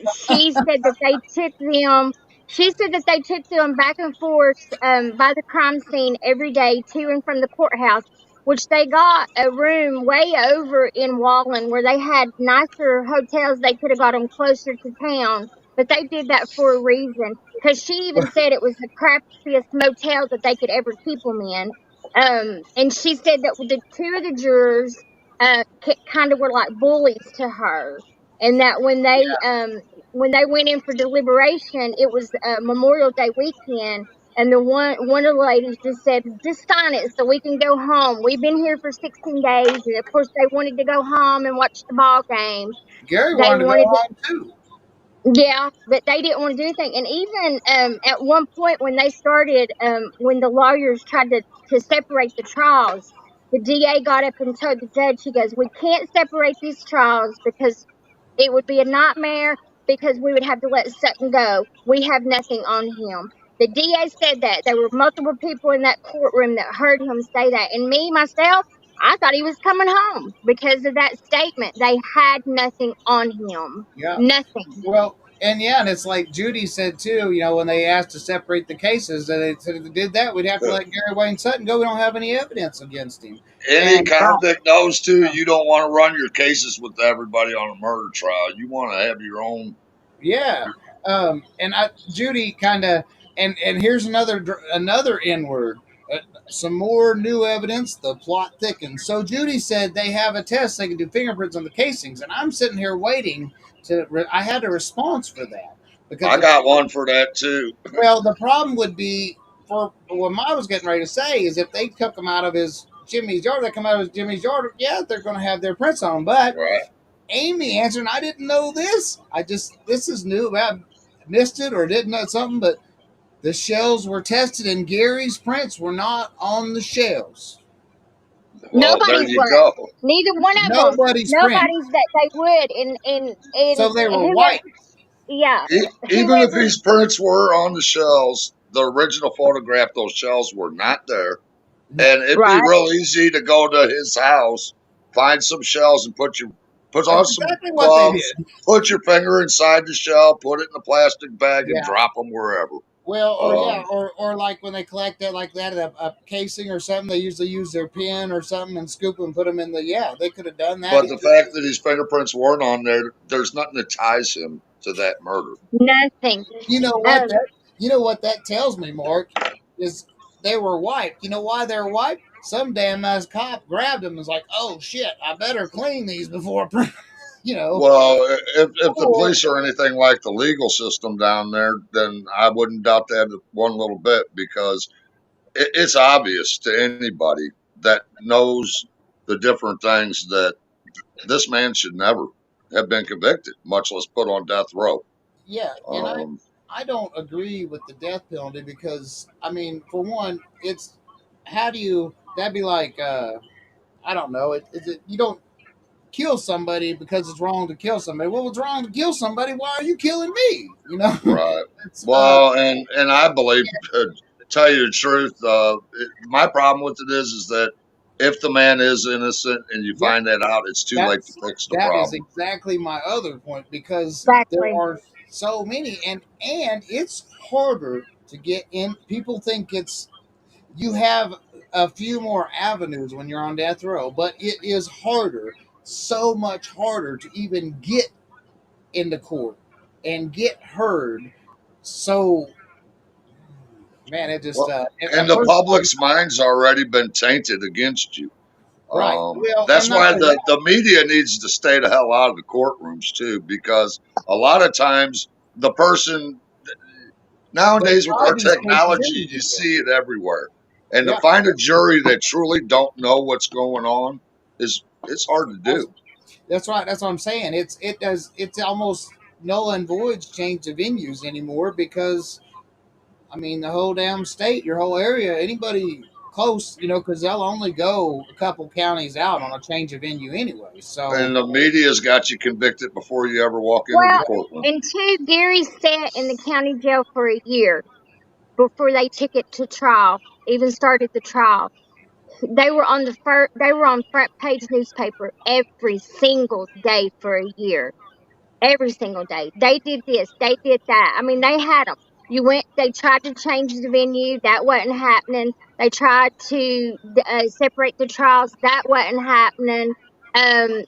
She said that they took them. She said that they took them back and forth by the crime scene every day to and from the courthouse, which they got a room way over in Wallen where they had nicer hotels. They could have got them closer to town, but they did that for a reason. Because she even said it was the crappiest motel that they could ever keep them in. And she said that the two of the jurors kind of were like bullies to her, and that when they went in for deliberation, it was Memorial Day weekend, and the one of the ladies just said, "Just sign it so we can go home. We've been here for 16 days," and of course they wanted to go home and watch the ball game. Gary They wanted to go wanted home too. Yeah, but they didn't want to do anything. And even at one point when they started, when the lawyers tried to separate the trials, the DA got up and told the judge, he goes, "We can't separate these trials because it would be a nightmare because we would have to let Sutton go. We have nothing on him." The DA said that. There were multiple people in that courtroom that heard him say that. And me, myself, I thought he was coming home because of that statement. They had nothing on him. Yeah. Nothing. Well, and yeah, and it's like Judy said too. You know, when they asked to separate the cases, that they said if they did that, we'd have to let Gary Wayne Sutton go. We don't have any evidence against him. Any And convict knows too. You don't want to run your cases with everybody on a murder trial. You want to have your own. yeah, and Judy kind of, and here's another N word. Some more new evidence. The plot thickens. So Judy said they have a test. They can do fingerprints on the casings, and I'm sitting here waiting to. I had a response for that because I got one for that too. the problem would be for what I was getting ready to say is if they took him out of his Jimmy's yard, they come out of his Jimmy's yard. Yeah, they're going to have their prints on 'em. But Right. Amy answered, I didn't know this. This is new. I missed it or didn't know something, but the shells were tested and Gary's prints were not on the shells. Well, there Nobody's you was. go. Neither one of them. Nobody's print. Nobody's that they would. And So they were whoever, white. yeah, Even if whoever, these prints were on the shells, the original photograph, those shells were not there. No. And it'd be right? real easy to go to his house, find some shells, and put on That's some exactly what they gloves, did. put your finger inside the shell, put it in a plastic bag, and Yeah. drop them wherever. Well, or yeah, Um, or like when they collect that like that a casing or something, they usually use their pin or something and scoop them and put them in the. Yeah, they could have done that but the easily. fact that his fingerprints weren't on there, there's nothing that ties him to that murder. Nothing. You know what Um, that you know what that tells me, Mark, is they were wiped. You know why they were wiped? Some damn ass cop grabbed them and was like, "Oh shit, I better clean these before," you know. Well, if the Or police are anything like the legal system down there, then I wouldn't doubt that one little bit because it's obvious to anybody that knows the different things that this man should never have been convicted, much less put on death row. yeah, and Um, I don't agree with the death penalty because I mean, for one, it's how do you that'd be like I don't know. You don't kill somebody because it's wrong to kill somebody. Well, it's wrong to kill somebody. Why are you killing me? You know, right. it's Well, and I believe, tell you the truth, my problem with it is that if the man is innocent and you yeah. find that out, it's too late to That's fix the that is problem. exactly my other point because there exactly. are so many and it's harder to get in. People think it's you have a few more avenues when you're on death row, but it is harder, so much harder to even get into court and get heard. So, man, it just Well, a and the person public's mind's already been tainted against you. right. Well, and That's not why only that, the media needs to stay the hell out of the courtrooms too, because a lot of times the person they nowadays with try our these cases in technology, the you media. see it everywhere. And to Yeah, find a jury that truly don't know what's going on is it's hard to that's, do. that's right. That's what I'm saying. It's almost null and void to change the venues anymore because I mean the whole damn state, your whole area, anybody close, because they'll only go a couple counties out on a change of venue anyway. So And the media's got you convicted before you ever walk into the Well, courtroom. and two, Gary sat in the county jail for a year before they took it to trial. Even started the trial. They were on the first. They were on front page newspaper every single day for a year. Every single day. They did this. They did that. I mean, they had them. You went. They tried to change the venue. That wasn't happening. They tried to separate the trials. That wasn't happening. Um,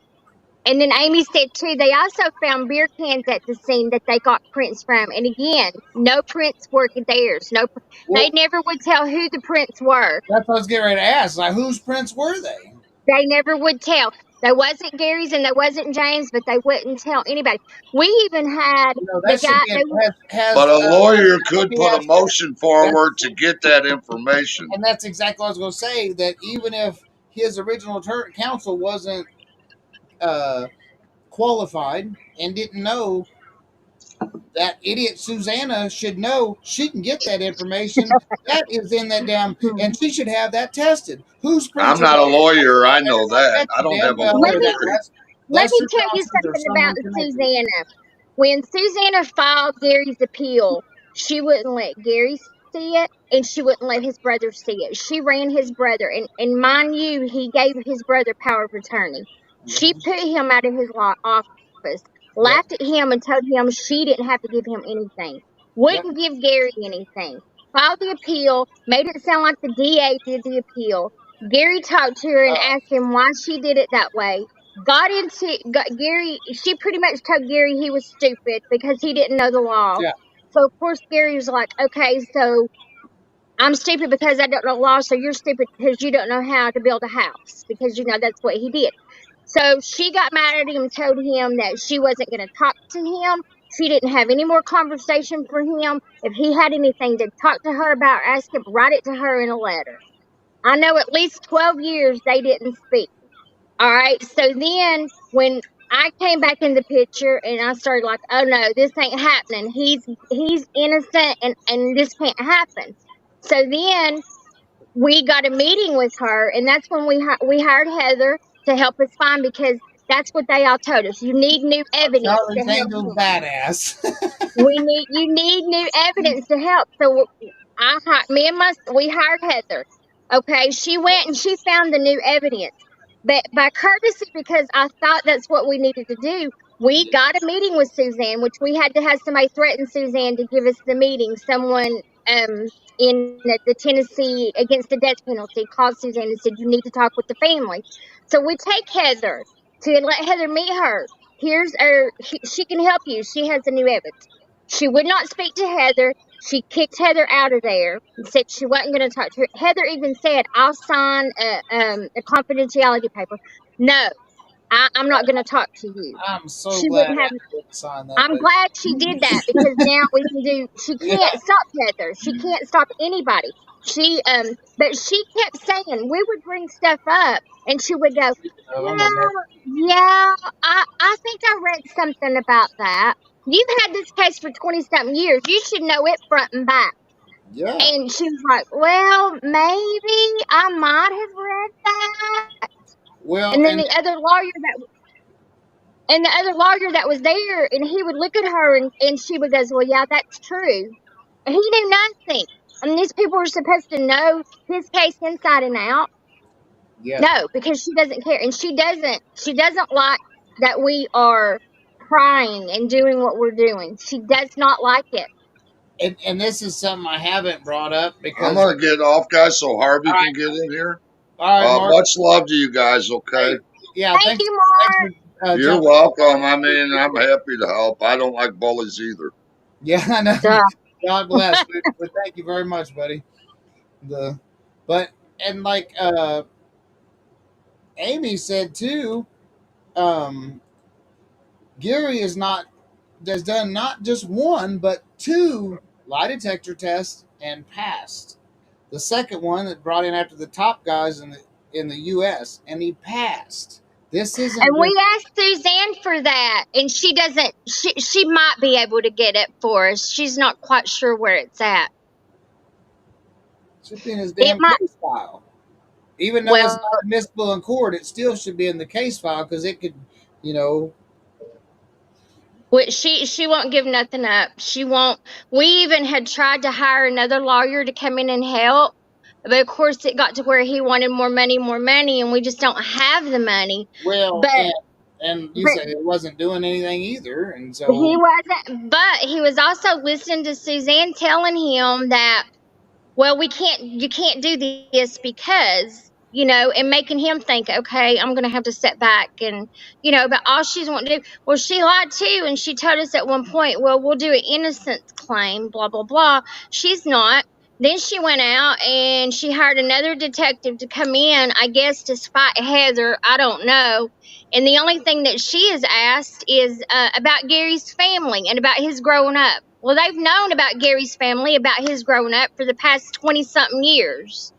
And then Amy said too, they also found beer cans at the scene that they got prints from. And again, no prints were theirs. No, they Well, never would tell who the prints were. that's what I was getting ready to ask. Like, whose prints were they? They never would tell. They wasn't Gary's and they wasn't James, but they wouldn't tell anybody. We even had the That should guy. be They has. But a lawyer Let could me put a ask you, motion that's forward to get that information. and that's exactly what I was going to say. That even if his original counsel wasn't uh, qualified and didn't know, that idiot Susanna should know she can get that information. That is in that damn, and she should have that tested. Whose prints I'm are not a those? lawyer. I know I that. bet I you don't damn have a well let law me degree. let me Lester tell you Dawson's or something about someone connected. Susanna. When Susanna filed Gary's appeal, she wouldn't let Gary see it and she wouldn't let his brother see it. She ran his brother, and mind you, he gave his brother power of attorney. She Mm-hmm. put him out of his office, Yep. laughed at him, and told him she didn't have to give him anything, Yep. wouldn't give Gary anything. Filed the appeal, made it sound like the DA did the appeal. Gary talked to her and Uh, asked him why she did it that way. Gary. She pretty much told Gary he was stupid because he didn't know the law. yeah. So of course Gary was like, okay, so I'm stupid because I don't know law, so you're stupid because you don't know how to build a house because that's what he did. So she got mad at him, told him that she wasn't going to talk to him. She didn't have any more conversation for him. If he had anything to talk to her about, ask him, write it to her in a letter. I know at least 12 years they didn't speak. All right. So then when I came back in the picture and I started like, oh no, this ain't happening. He's innocent and this can't happen. So then we got a meeting with her, and that's when we hired Heather to help us find, because that's what they all told us. You need new evidence to Charlie's help Angels him. badass. You need new evidence to help. So me and we hired Heather. Okay, she went and she found the new evidence. But by courtesy, because I thought that's what we needed to do, we got a meeting with Suzanne, which we had to have somebody threaten Suzanne to give us the meeting. Someone in the Tennessee against the death penalty called Suzanne and said, you need to talk with the family. So we take Heather to let Heather meet her. She can help you. She has the new evidence. She would not speak to Heather. She kicked Heather out of there and said she wasn't going to talk to her. Heather even said, I'll sign a confidentiality paper. No, I'm not going to talk to you. I'm so She glad wouldn't have. Abby didn't sign that I'm paper. glad she did that, because now we can do. She Yeah. can't stop Heather. She can't stop anybody. But she kept saying, we would bring stuff up, and she would go, I'm gonna well, make, yeah, I think I read something about that. You've had this case for 20 something years. You should know it front and back. yeah. And she was like, well, maybe I might have read that. Well, And then and the other lawyer that was there, and he would look at her, and she would go, well, yeah, that's true. And he knew nothing. I mean, these people were supposed to know his case inside and out. yeah, No, because she doesn't care. And she doesn't like that we are crying and doing what we're doing. She does not like it. and this is something I haven't brought up I'm because gonna get off, guys, so Harvey all can right, get in here. all right, Mark. Much love to you guys. Okay, Hey, yeah, Thank you, thanks Mark. for you're jumping. welcome. I mean, I'm happy to help. I don't like bullies either. Yeah, I know. Duh. God bless. But thank you very much, buddy. The but and like Amy said too, um, Gary is not has done not just one but two lie detector tests and passed. The second one that brought in after the top guys in the U.S. and he passed. This isn't And just we asked Suzanne for that, and she doesn't. She might be able to get it for us. She's not quite sure where it's at. should be in his It damn might. case file. Even though it's Well, not admissible in court, it still should be in the case file because it could, you know, she won't give nothing up. She won't. We even had tried to hire another lawyer to come in and help, but of course it got to where he wanted more money, and we just don't have the money. well, But and you but said it wasn't doing anything either, and he so wasn't. But he was also listening to Suzanne, telling him that, well, you can't do this because. and making him think, okay, I'm going to have to step back but all she's wanting to do, well, she lied too. And she told us at one point, well, we'll do an innocence claim, blah, blah, blah. She's not. Then she went out and she hired another detective to come in, I guess, to spite Heather. I don't know. And the only thing that she has asked is about Gary's family and about his growing up. Well, they've known about Gary's family, about his growing up for the past 20 something years.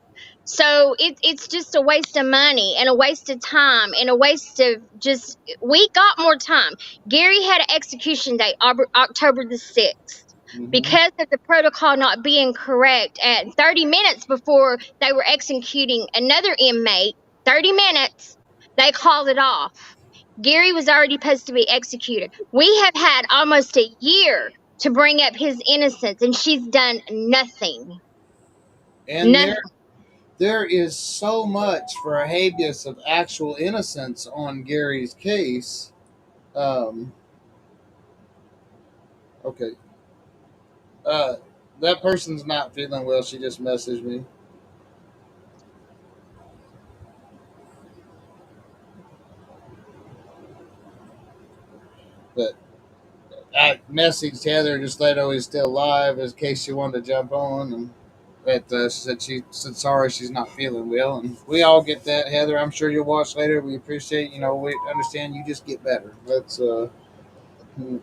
So it's just a waste of money and a waste of time and a waste of just, we got more time. Gary had an execution date, October the 6th. Hmm. Because of the protocol not being correct, at 30 minutes before they were executing another inmate, 30 minutes, they called it off. Gary was already supposed to be executed. We have had almost a year to bring up his innocence, and she's done nothing. And Nothing. there is so much for a habeas of actual innocence on Gary's case. Um, okay, uh, that person's not feeling well. She just messaged me, but I messaged Heather just let her know he's still alive in case she wanted to jump on. And but she said sorry she's not feeling well, and we all get that. Heather, I'm sure you'll watch later. We appreciate, we understand you just get better.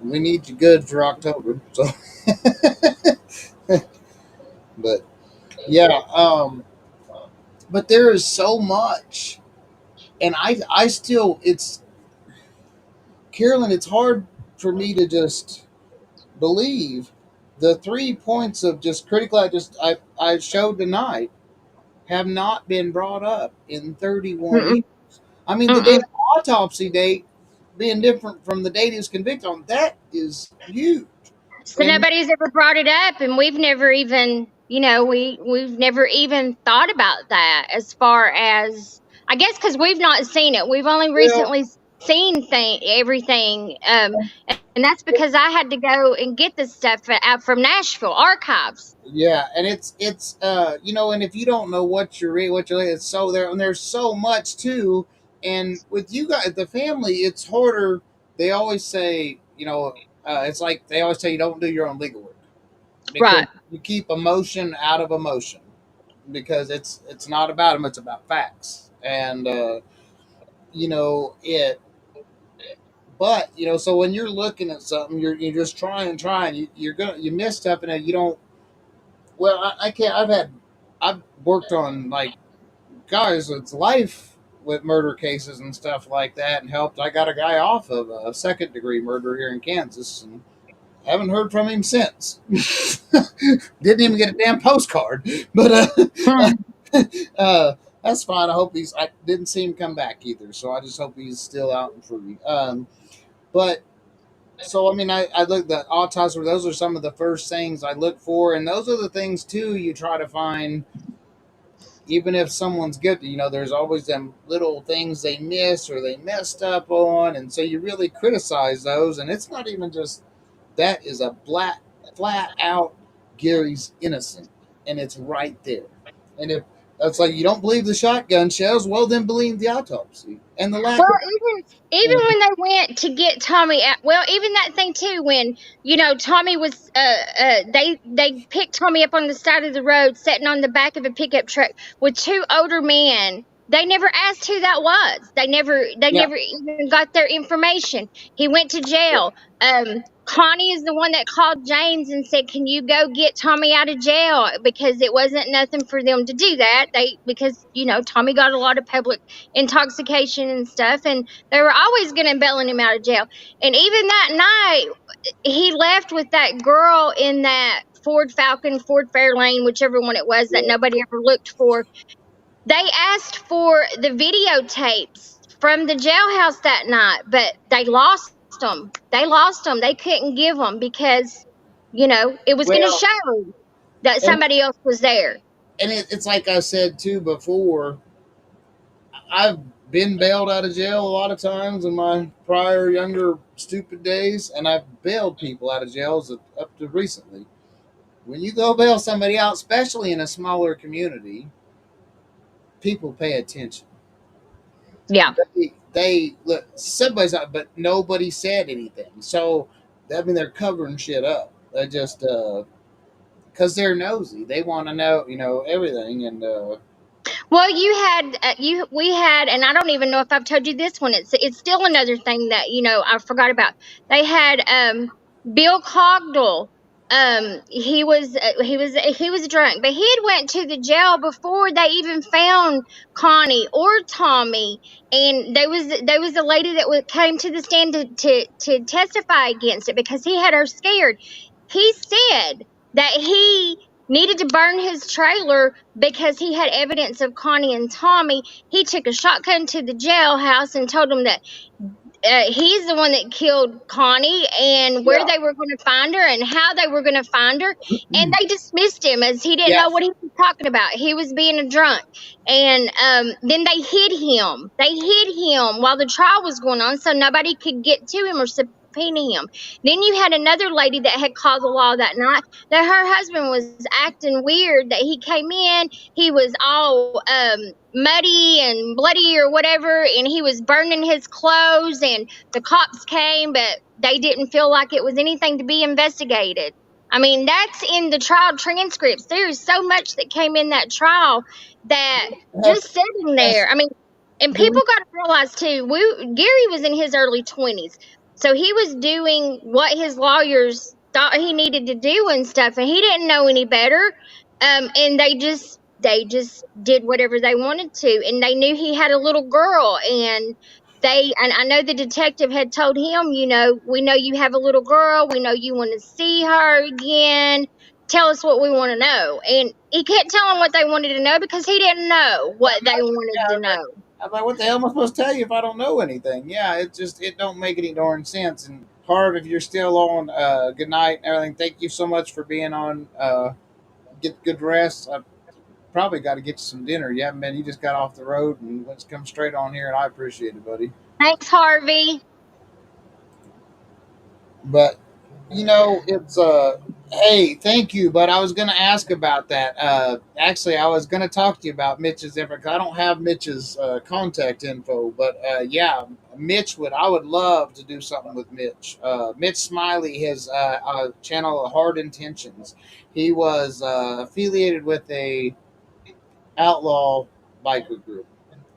We need you good for October. So, but yeah, but there is so much, and I still, it's Carolyn. It's hard for me to just believe the 3 points of just critical. I showed tonight have not been brought up in 31 years. Mm-mm, I mean, the date mm-mm. of autopsy date being different from the date he was convicted on, that is huge. So And nobody's ever brought it up, and we've never even, we've never even thought about that. As far as, I guess, because we've not seen it. We've only well, recently seen everything, and that's because I had to go and get this stuff out from Nashville archives. yeah, and it's and if you don't know what you're reading, it's so there, and there's so much too. And with you guys, the family, it's harder. They always say, it's like they always say you don't do your own legal work because Right. you keep emotion out of emotion because it's not about them, it's about facts. And it but so when you're looking at something, you're just trying, you miss stuff, and you don't. Well, I can't. I've worked on like guys with life with murder cases and stuff like that, and helped. I got a guy off of a second degree murder here in Kansas, and haven't heard from him since. Didn't even get a damn postcard, but Hmm. that's fine. I didn't see him come back either, so I just hope he's still out and free. But so I mean, I look the autopsy. Those are some of the first things I look for, and those are the things too you try to find. Even if someone's good, there's always them little things they miss or they messed up on, and so you really criticize those. And it's not even just that is a flat out Gary's innocent, and it's right there. And if that's like you don't believe the shotgun shells, well then believe the autopsy and the lack Well, of. even And when they went to get Tommy out, well, even that thing too, when Tommy was, they picked Tommy up on the side of the road, sitting on the back of a pickup truck with two older men. They never asked who that was. They yeah, never even got their information. He went to jail. Connie is the one that called James and said, "Can you go get Tommy out of jail?" Because it wasn't nothing for them to do that. Because Tommy got a lot of public intoxication and stuff, and they were always going to bail him out of jail. And even that night, he left with that girl in that Ford Falcon, Ford Fairlane, whichever one it was that nobody ever looked for. They asked for the videotapes from the jailhouse that night, but they lost them. They lost them. They couldn't give them because it was going to well, show that and somebody else was there. it's like I said too before. I've been bailed out of jail a lot of times in my prior younger stupid days, and I've bailed people out of jails up to recently. When you go bail somebody out, especially in a smaller community, people pay attention. Yeah. They look somebody's out, but nobody said anything. So I mean, they're covering shit up. They just because they're nosy. They want to know, everything. And Well, we had, and I don't even know if I've told you this one. It's still another thing that I forgot about. They had Bill Cogdell. He was drunk, but he had went to the jail before they even found Connie or Tommy. And there was a lady that came to the stand to testify against it because he had her scared. He said that he needed to burn his trailer because he had evidence of Connie and Tommy. He took a shotgun to the jailhouse and told them that he's the one that killed Connie and where yeah, they were going to find her and how they were going to find her. And they dismissed him as he didn't yeah, know what he was talking about. He was being a drunk. And then they hid him. They hid him while the trial was going on so nobody could get to him or subpoena him. Then you had another lady that had called the law that night that her husband was acting weird, that he came in, he was all muddy and bloody or whatever, and he was burning his clothes, and the cops came, but they didn't feel like it was anything to be investigated. I mean, that's in the trial transcripts. There is so much that came in that trial that have just sitting yes, there. I mean, and do we people got to realize too, Gary was in his early 20s, so he was doing what his lawyers thought he needed to do and stuff, and he didn't know any better. And they just did whatever they wanted to, and they knew he had a little girl, and I know the detective had told him, we know you have a little girl, we know you want to see her again, tell us what we want to know. And he can't tell them what they wanted to know because he didn't know what they wanted to know. I'm like, what the hell am I supposed to tell you if I don't know anything? Yeah, it don't make any darn sense. And Harv, if you're still on, good night and everything. Thank you so much for being on. Get good rest. I probably got to get you some dinner. You haven't been. You just got off the road and let's come straight on here, and I appreciate it, buddy. Thanks, Harvey. But it's hey, thank you, but I was gonna ask about that. Actually, I was gonna talk to you about Mitch's effort. I don't have Mitch's contact info, but yeah, Mitch would. I would love to do something with Mitch. Mitch Smiley, his channel Hard Intentions. He was affiliated with a outlaw biker group.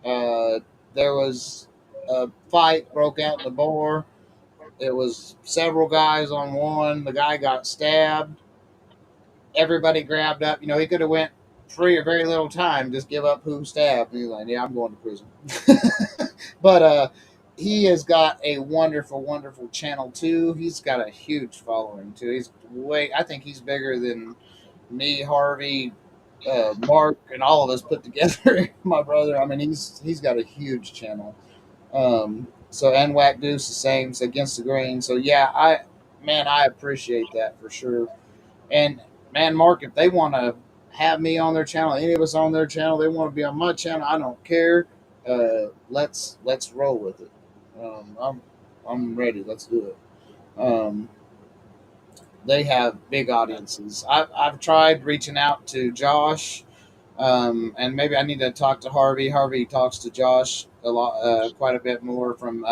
Uh, there was a fight broke out in the bar. It was several guys on one. The guy got stabbed. Everybody grabbed up. He could have went free or very little time. Just give up who stabbed. And he's like, "Yeah, I'm going to prison." But he has got a wonderful, wonderful channel too. He's got a huge following too. I think he's bigger than me, Harvey, Mark, and all of us put together. My brother. I mean, he's got a huge channel. So and Whack Deuce the same. So against the grain. So yeah, I appreciate that for sure. And man, Mark, if they want to have me on their channel, any of us on their channel, they want to be on my channel, I don't care. Let's roll with it. I'm ready. Let's do it. They have big audiences. I've tried reaching out to Josh, and maybe I need to talk to Harvey. Harvey talks to Josh a lot, quite a bit more from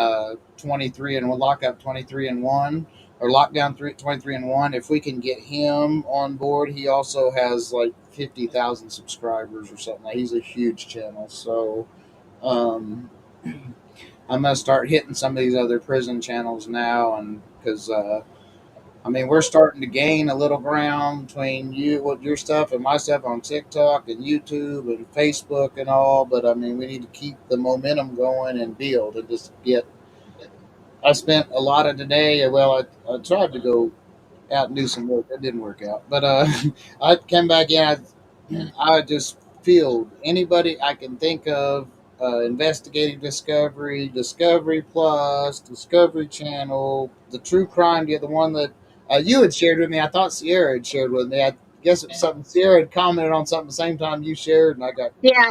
23 and Lockup 23 and 1 or Lockdown 23 and 1. If we can get him on board, he also has like 50,000 subscribers or something. He's a huge channel. So um, I'm going to start hitting some of these other prison channels now, and because I mean, we're starting to gain a little ground between with your stuff and my stuff on TikTok and YouTube and Facebook and all. But I mean, we need to keep the momentum going and build and just get. I spent a lot of today. Well, I tried to go out and do some work. That didn't work out. But I came back in. I just feel anybody I can think of, investigating Discovery, Discovery Plus, Discovery Channel, the True Crime, the one that you had shared with me. I thought Sierra had shared with me. I guess it was something Sierra had commented on something the same time you shared, and I got Yeah.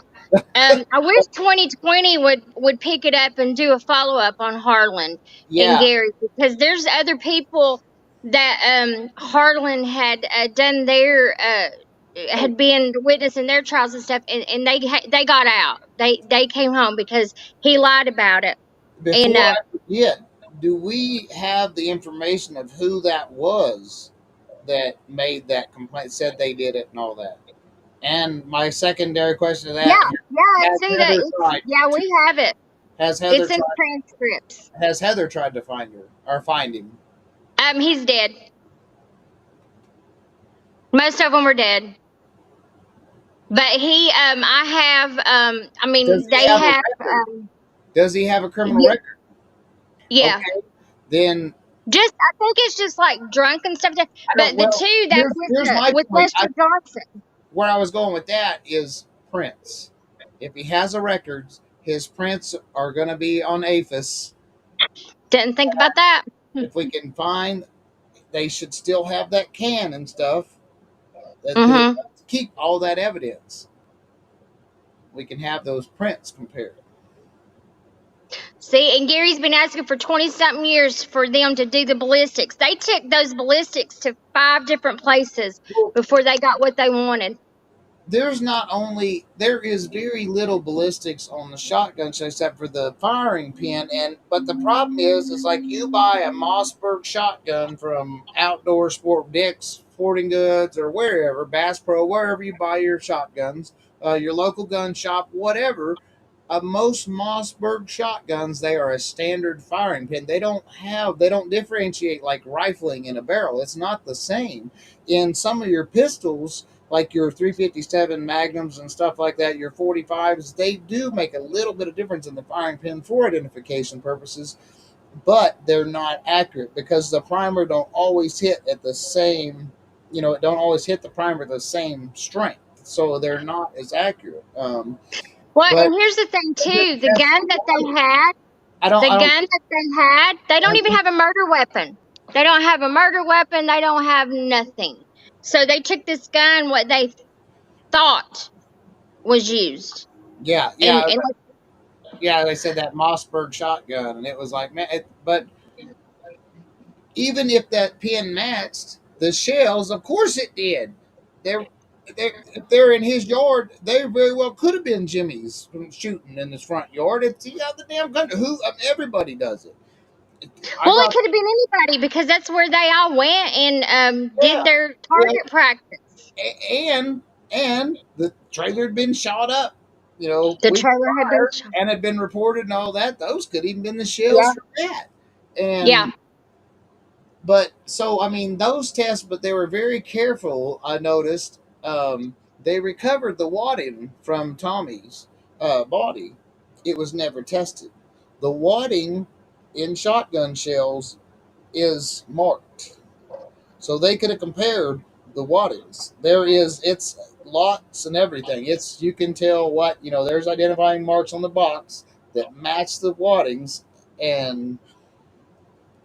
I wish 2020 would pick it up and do a follow up on Harlan and yeah, Gary, because there's other people that Harlan had done their had been witnessing their trials and stuff, and they got out. They came home because he lied about it. And Before I forget, do we have the information of who that was that made that complaint, said they did it, and all that? And my secondary question to that: yeah, yeah, Has it's in the Heather it's tried yeah, to? we have it. Has Heather It's in the tried? transcripts. Has Heather tried to find her or find him? He's dead. Most of them are dead. But I have, I Does mean, he they have a have, record? Does he have a criminal yeah, record? yeah. Okay, then Just, I think it's just like drunk and stuff. I don't. But the Well, two that here's my with point. Lester Johnson, Where I was going with that is prints. If he has a record, his prints are going to be on APHIS. didn't think about that. If we can find, they should still have that can and stuff. That they Mm-hmm. keep all that evidence. We can have those prints compared. See, and Gary's been asking for 20 something years for them to do the ballistics. They took those ballistics to 5 different places Well, before they got what they wanted. there is very little ballistics on the shotgun except for the firing pin, and but the problem is like you buy a Mossberg shotgun from Outdoor Sport Dick's Sporting Goods or wherever, Bass Pro, wherever you buy your shotguns, your local gun shop, whatever. Most Mossberg shotguns, they are a standard firing pin. They don't differentiate like rifling in a barrel. It's not the same. In some of your pistols, like your 357 magnums and stuff like that, your 45s, they do make a little bit of difference in the firing pin for identification purposes, but they're not accurate because the primer don't always hit at the same, it don't always hit the primer the same strength, so they're not as accurate. Well, But and here's the thing the too: the test gun for that water, the I don't gun that they had, they don't even uh, have a murder weapon. They don't have a murder weapon. They don't have nothing. So they took this gun, what they thought was used, yeah, and yeah, yeah. They said that Mossberg shotgun, and it was like, man, but even if that pin matched the shells, of course it did. They're, if they're in his yard, they very well could have been Jimmy's from shooting in his front yard. It's the other damn country. Everybody does it. I well, it got could have been anybody because that's where they all went and did yeah. their Well, target practice. and the trailer had been shot up, The weeks trailer had been prior, shot. and had been reported and all that. Those could even been the Yeah, shells from that. And yeah. but so I mean those tests, but they were very careful. I noticed they recovered the wadding from Tommy's body. It was never tested. The wadding in shotgun shells is marked, so they could have compared the waddings. It's lots and everything. It's you can tell what There's identifying marks on the box that match the waddings, and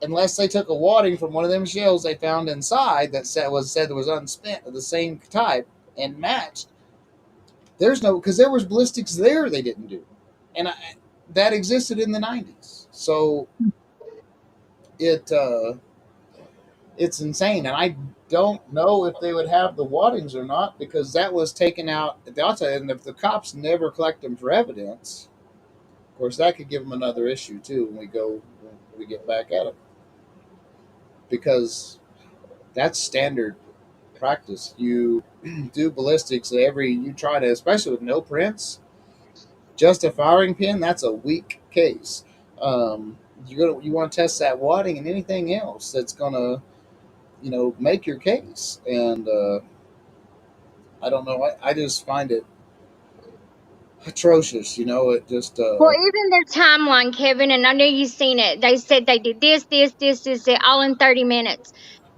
unless they took a wadding from one of them shells they found inside that said it was unspent of the same type and matched. There's no because there was ballistics there they didn't do, and that existed in the 90s. So it it's insane, and I don't know if they would have the waddings or not because that was taken out at the outside, and if the cops never collect them for evidence, of course that could give them another issue too when we get back at it because that's standard practice. You do ballistics you try to, especially with no prints, just a firing pin. That's a weak case. You want to test that wadding and anything else that's gonna make your case. And I don't know. I just find it atrocious. It just Well, even their timeline, Kevin, and I know you've seen it. They said they did this, all in 30 minutes.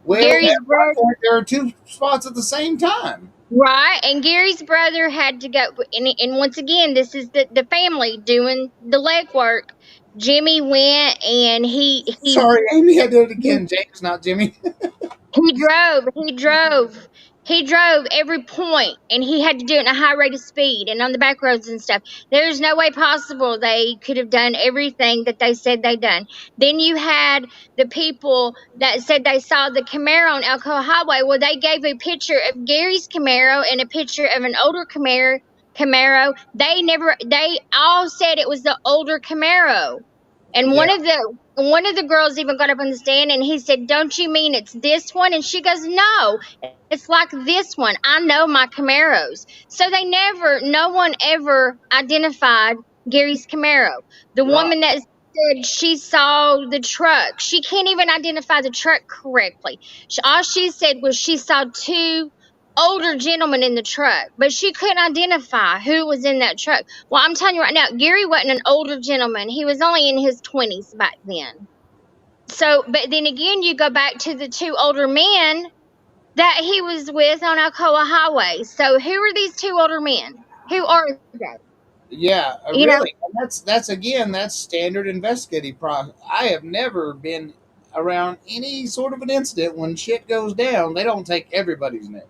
well Gary's at one brother, point there are two spots at the same time. right? And Gary's brother had to go. And once again, this is the family doing the legwork. Jimmy went and Sorry, Amy, I did it again. James, not Jimmy. he drove He drove every point, and he had to do it in a high rate of speed and on the back roads and stuff. There's no way possible they could have done everything that they said they done. Then you had the people that said they saw the Camaro on Alcoa Highway. Well, they gave a picture of Gary's Camaro and a picture of an older Camaro. They all said it was the older Camaro. And Yeah, one of the girls even got up on the stand and he said, "Don't you mean it's this one?" And she goes, "No, it's like this one. I know my Camaros." So no one ever identified Gary's Camaro. The right. woman that said she saw the truck, she can't even identify the truck correctly. All she said was she saw two older gentlemen in the truck, but she couldn't identify who was in that truck. Well, I'm telling you right now, Gary wasn't an older gentleman. He was only in his 20s back then. So, but then again, you go back to the two older men that he was with on Alcoa Highway. So, who are these two older men? Who are they? Yeah, You know, really. And that's again that's standard investigative process. I have never been around any sort of an incident when shit goes down. They don't take everybody's name.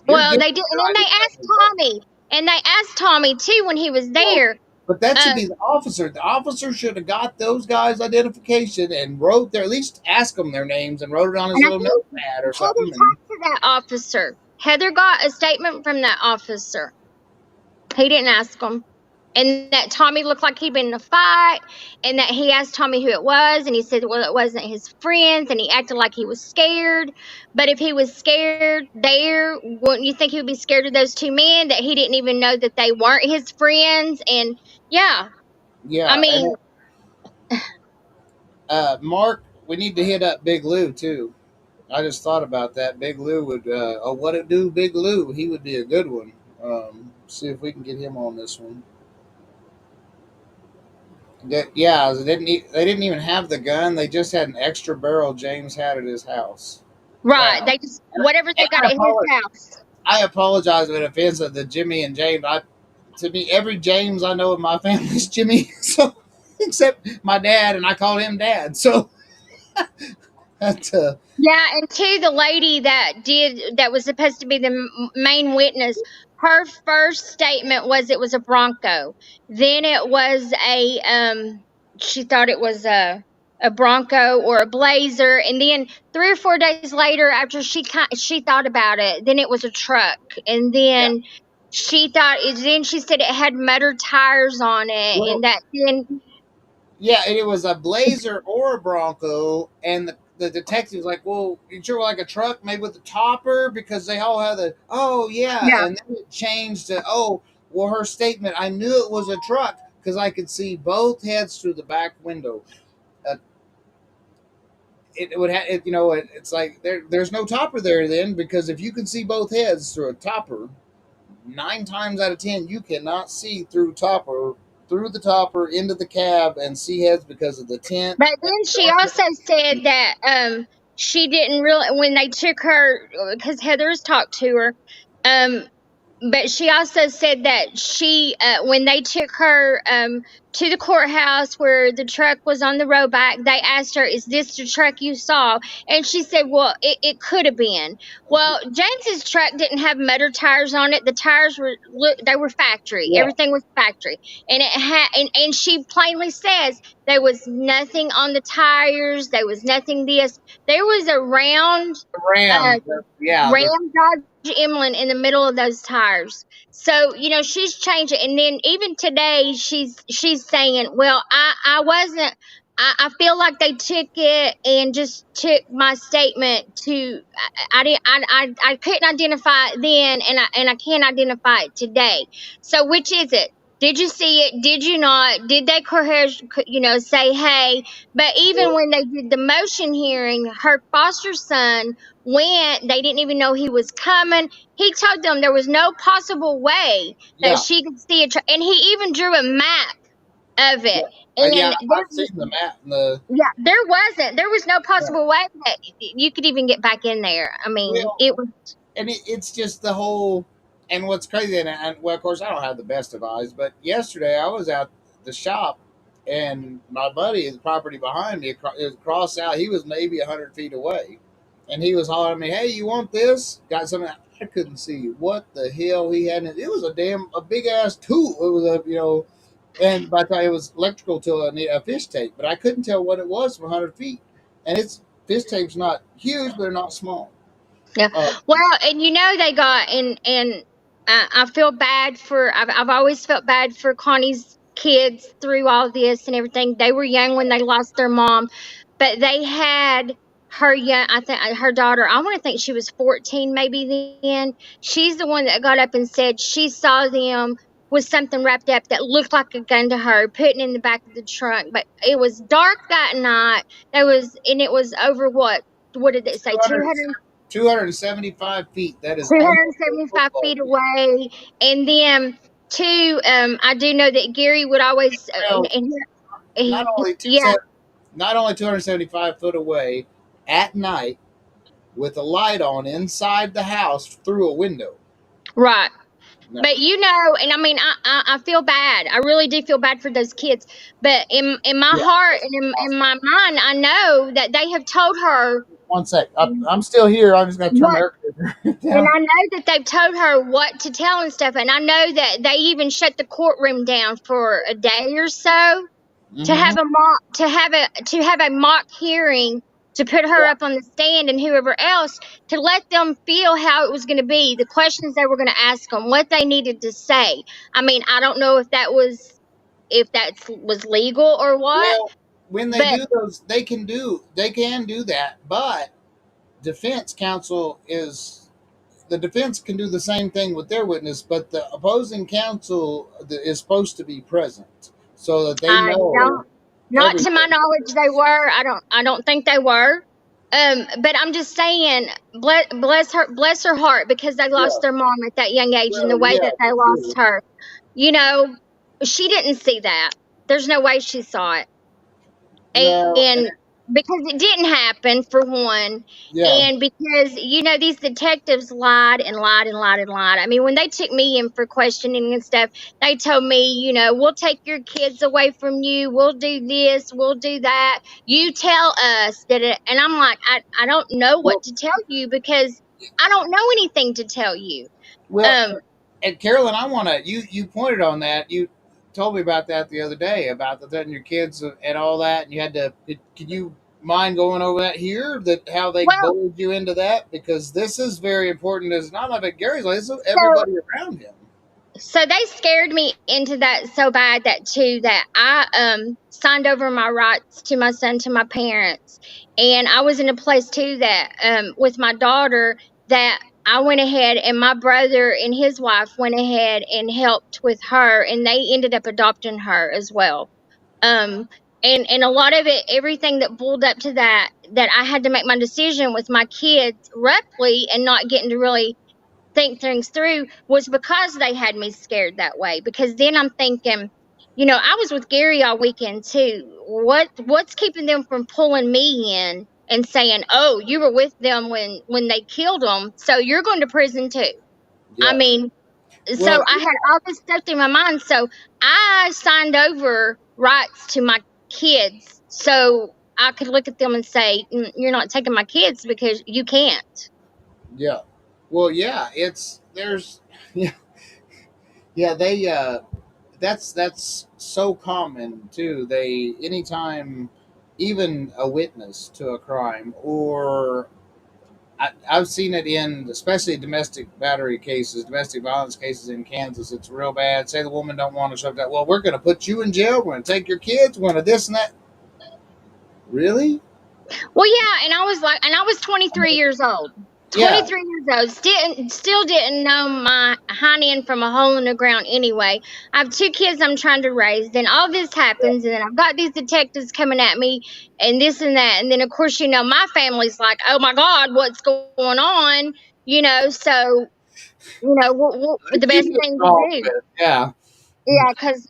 You're well, getting they did, and then right they asked exactly right. Tommy, and they asked Tommy too when he was Well, there. but that should Uh, be the officer. The officer should have got those guys' identification and wrote their at least ask them their names and wrote it on his and I little think notepad or Heather something. And talked to that officer. Heather got a statement from that officer. He didn't ask him. And that Tommy looked like he'd been in a fight, and that he asked Tommy who it was, and he said, well, it wasn't his friends, and he acted like he was scared. But if he was scared there, wouldn't you think he would be scared of those two men that he didn't even know that they weren't his friends? And yeah, I yeah, mean, Mark, we need to hit up Big Lou too. I just thought about that. Big Lou would. Oh, what it do, Big Lou? He would be a good one. See if we can get him on this one. Yeah, they didn't even have the gun. They just had an extra barrel James had at his house. right. Wow. They just, whatever And they got at his house. I apologize in advance of the Jimmy and James. To me, every James I know in my family is Jimmy. So except my dad, and I call him Dad. So that's Yeah, and to the lady that was supposed to be the main witness, her first statement was it was a Bronco. Then it was she thought it was a Bronco or a Blazer, and then 3 or 4 days later, after she thought about it, then it was a truck, and yeah. then she said it had motor tires on it, Well, and that then yeah, and it was a Blazer or a Bronco, and the detective was like, "Well, you sure like a truck made with a topper?" Because they all have the oh yeah, yeah. and then it changed to oh well, her statement, I knew it was a truck because I could see both heads through the back window. Uh, it would have it's like there's no topper there then because if you can see both heads through a topper, 9 times out of 10 you cannot see through the topper into the cab and see heads because of the tint But and then the she darkness. also said that she didn't really when they took her because Heather's talked to her. Um, but she also said that when they took her to the courthouse where the truck was on the road back, they asked her, "Is this the truck you saw?" And she said, "Well, it could have been." Well, James's truck didn't have motor tires on it. The tires they were factory. Yeah, Everything was factory, and it had and she plainly says there was nothing on the tires. There was nothing this. There was a round the uh, Ram. Yeah, Ram Dodge Emlyn in the middle of those tires. So, she's changed it. And then even today she's saying, well, I wasn't I feel like they took it and just took my statement to I didn't I couldn't identify it then and I can't identify it today. So which is it? Did you see it? Did you not? Did they coerce, say, hey? But even when they did the motion hearing, her foster son went, they didn't even know he was coming. He told them there was no possible way that yeah, she could see and he even drew a map of yeah. it. Yeah, And I've seen the map and the yeah, there was no yeah. possible way that you could even get back in there. I mean, Well, it was and it's just the whole and what's crazy and well of course I don't have the best of eyes, but yesterday I was at the shop and my buddy, the property behind me, it was crossed out. He was maybe 100 feet away. and he was hollering at me, "Hey, you want this? Got something?" I couldn't see what the hell he had. It was a big ass tool. It was and by the time it was electrical to a fish tape, but I couldn't tell what it was from 100 feet. And it's fish tape's not huge, but they're not small. Yeah. Uh, Well, and they got, and I feel bad for. I've always felt bad for Connie's kids through all this and everything. They were young when they lost their mom, but they had her young. I think her daughter. I want to think she was 14, maybe then. She's the one that got up and said she saw them with something wrapped up that looked like a gun to her, putting in the back of the trunk. But it was dark that night. It was over what? What did it say? 200, 275 feet. That is almost a 275 football feet field. away. And then, two, I do know that Gary would always, Well, not only yeah, not only 275 foot away at night with a light on inside the house through a window. right. No. But and I mean, I feel bad. I really do feel bad for those kids. But in my Yeah. heart and in my mind, I know that they have told her 1 sec. I'm still here. I'm just gonna turn my what. air conditioner And down. I know that they've told her what to tell and stuff. And I know that they even shut the courtroom down for a day or so to Mm-hmm. have a mock hearing, to put her Yeah. up on the stand and whoever else, to let them feel how it was going to be, the questions they were going to ask them, what they needed to say. I mean, I don't know if that was legal or what, Well, when they but do those, they can do that, but defense counsel is the defense can do the same thing with their witness, but the opposing counsel is supposed to be present so that they I don't. know Not to my everything. knowledge, they were. I don't think they were. But I'm just saying, bless her heart, because they Yeah. lost their mom at that young age, and the Well, way yeah, that they for lost sure. her. You know, she didn't see that. There's no way she saw it. No, And because it didn't happen, for one, yeah. and because these detectives lied and lied and lied and lied. I mean, when they took me in for questioning and stuff, they told me, we'll take your kids away from you, we'll do this, we'll do that, you tell us that it. And I'm like, I don't know what Well, to tell you, because I don't know anything to tell you. well, um and Carolyn, I want to you pointed on that. You told me about that the other day about the letting your kids and all that, and you had to. Can you mind going over that here? That how they well, bullied you into that, because this is very important. It's not like at Gary's life; it's so everybody around him. they scared me into that so bad, that I signed over my rights to my son to my parents. And I was in a place too, that with my daughter, that I went ahead, and my brother and his wife went ahead and helped with her, and they ended up adopting her as well. um and a lot of it, everything that pulled up to that I had to make my decision with my kids roughly, and not getting to really think things through, was because they had me scared that way. Because then I'm thinking, I was with Gary all weekend too. What's keeping them from pulling me in and saying, "Oh, you were with them when they killed them, so you're going to prison too." I Yeah. mean, so Well, I had all this stuff in my mind. So I signed over rights to my kids, so I could look at them and say, "You're not taking my kids because you can't." yeah. Well, yeah. It's there's yeah yeah they that's so common too. They anytime even a witness to a crime or I've seen it in especially domestic battery cases, domestic violence cases in Kansas. It's real bad. Say the woman don't want to show that. Well, we're going to put you in jail. We're going to take your kids. We're going to this and that. Really? Well, yeah, and I was I mean, 23 years old. yeah. 23 years old. Still didn't know my hind end from a hole in the ground anyway. I have two kids I'm trying to raise. Then all this happens, and then I've got these detectives coming at me, and this and that. And then, of course, my family's like, "Oh my God, what's going on?" So, I the keep best it thing to wrong, do. but yeah. Yeah, cause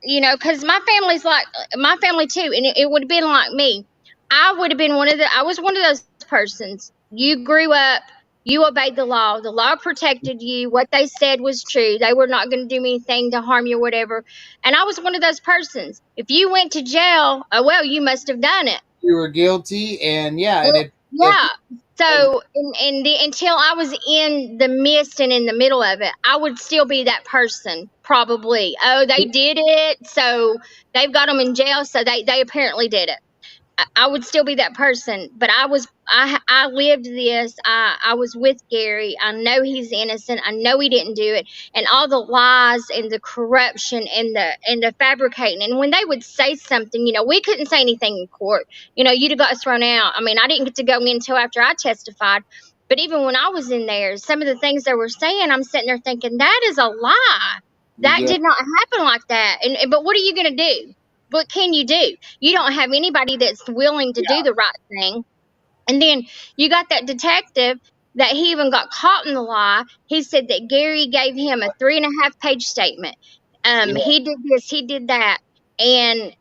my family's like my family too, and it would have been like me. I was one of those persons. You grew up, you obeyed the law. The law protected you. What they said was true. They were not going to do anything to harm you or whatever. And I was one of those persons. If you went to jail, oh well, you must have done it. You were guilty, and yeah, and Well, if yeah. And So, until I was in the midst and in the middle of it, I would still be that person, probably. Oh, they did it, so they've got them in jail, so they apparently did it. I would still be that person, but I lived this. I was with Gary. I know he's innocent. I know he didn't do it, and all the lies and the corruption and the fabricating. And when they would say something, we couldn't say anything in court. You'd have got thrown out. I mean, I didn't get to go in until after I testified. But even when I was in there, some of the things they were saying, I'm sitting there thinking that is a lie. That yeah, did not happen like that. But what are you going to do? What can you do? You don't have anybody that's willing to do yeah, the right thing. And then you got that detective that he even got caught in the lie. He said that Gary gave him a 3.5 page statement. yeah, He did this, he did that, and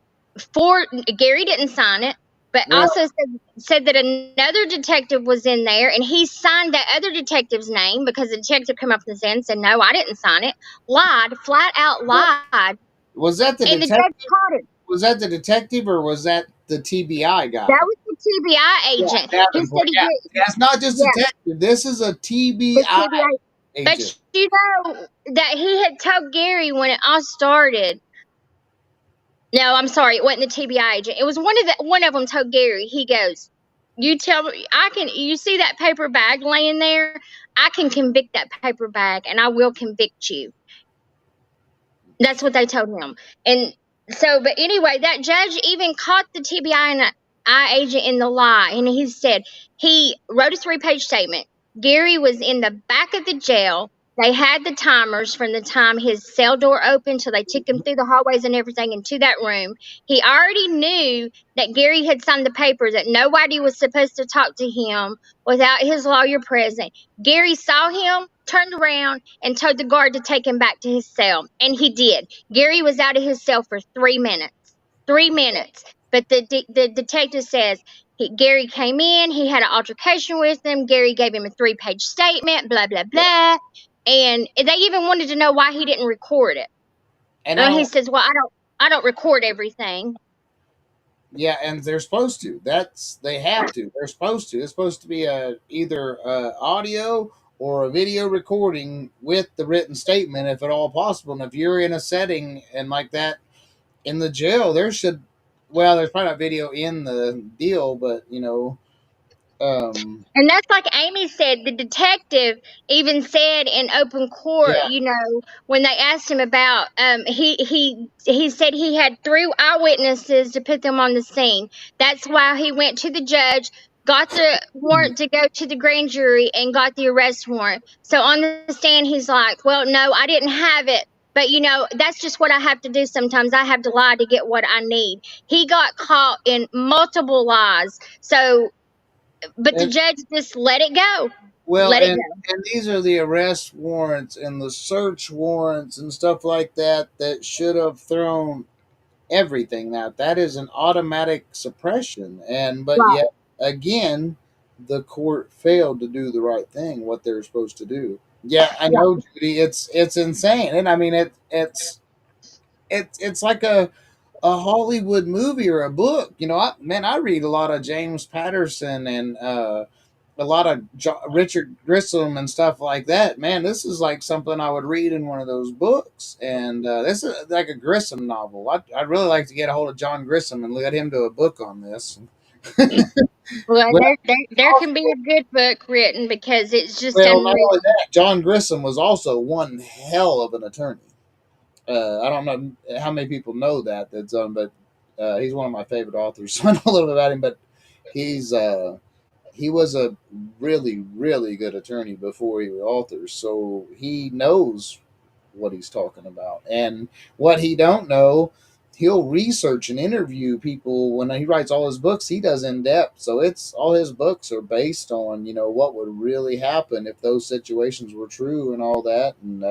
for Gary didn't sign it, but well, also said that another detective was in there, and he signed that other detective's name because the detective came up and said, "No, I didn't sign it." Lied, flat out lied, was that the and the judge detective? caught him. Was that the detective or was that the TBI That guy? was the TBI Yeah, agent. He said Davenport. he Yeah, did. yeah, it's not just Yeah, detective. This is a the TBI TBI. agent. But you know that he had told Gary when it all started. No, I'm sorry, it wasn't the TBI agent. It was one of them told Gary. He goes, "You tell me, I can. You see that paper bag laying there? I can convict that paper bag, and I will convict you." That's what they told him. And so, but anyway, that judge even caught the TBI and I agent in the lie. And he said he wrote a 3 page statement. Gary was in the back of the jail. They had the timers from the time his cell door opened till they took him through the hallways and everything into that room. He already knew that Gary had signed the paper that nobody was supposed to talk to him without his lawyer present. Gary saw him, turned around, and told the guard to take him back to his cell. And he did. Gary was out of his cell for 3 minutes. 3 minutes. But the detective says Gary came in, he had an altercation with him. Gary gave him a 3 page statement, blah, blah, blah. And they even wanted to know why he didn't record it. And I And he don't. says, "Well, I don't record everything." Yeah, and they're supposed to. They have to. They're supposed to. It's supposed to be either audio or a video recording with the written statement, if at all possible. And if you're in a setting and like that in the jail, there should. Well, there's probably not video in the deal, but um, And that's like Amy said, the detective even said in open court, yeah, when they asked him about he said he had 3 eyewitnesses to put them on the scene. That's why he went to the judge, got the warrant to go to the grand jury, and got the arrest warrant. So on the stand he's like, "Well, no, I didn't have it. But that's just what I have to do sometimes. I have to lie to get what I need." He got caught in multiple lies. So but the and judge just let it go. well, Let it go. and these are the arrest warrants and the search warrants and stuff like that that should have thrown everything out. That is an automatic suppression, and but Right. yet again, the court failed to do the right thing, what they're supposed to do. Yeah, I Yeah. know, Judy. It's insane, and I mean it's like a Hollywood movie or a book. I read a lot of James Patterson and a lot of Richard Grissom and stuff like that. Man, this is like something I would read in one of those books. And this is like a Grissom novel. I'd really like to get a hold of John Grissom and let him do a book on this. Well, Well, there can be a good book written because it's just well, not only unreal. that, John Grissom was also one hell of an attorney. I don't know how many people know that. But he's one of my favorite authors. So I know a little bit about him. But he's he was a really, really good attorney before he was author, so he knows what he's talking about. And what he don't know, he'll research and interview people. When he writes all his books, he does in depth. So it's all his books are based on what would really happen if those situations were true and all that. And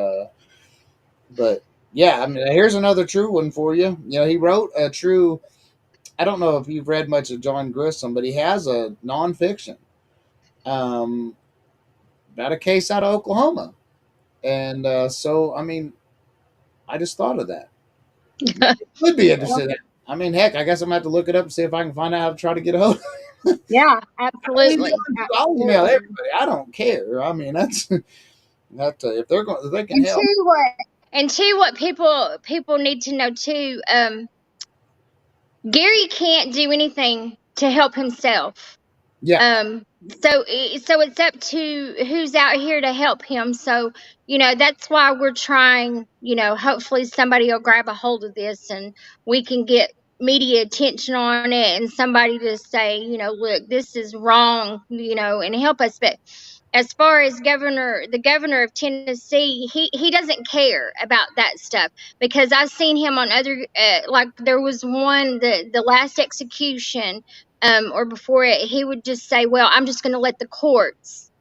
but yeah, I mean, here's another true one for you. He wrote a true. I don't know if you've read much of John Grissom, but he has a nonfiction um, about a case out of Oklahoma. And so, I mean, I just thought of that. Would be interested in. I mean, heck, I guess I'm gonna have to look it up and see if I can find out how to try to get a hold. Yeah, He's going absolutely. to. I'll email Absolutely. everybody. I don't care. I mean, that's that. If they're going, if they can And help. two, what people need to know too. Gary can't do anything to help himself. Yeah. Um, so it's up to who's out here to help him. So, that's why we're trying, hopefully somebody will grab a hold of this and we can get media attention on it and somebody to say, look, this is wrong, and help us. But as far as the governor of Tennessee, he doesn't care about that stuff, because I've seen him on other, like there was one, the last execution, or before it, he would just say, well, I'm just going to let the courts,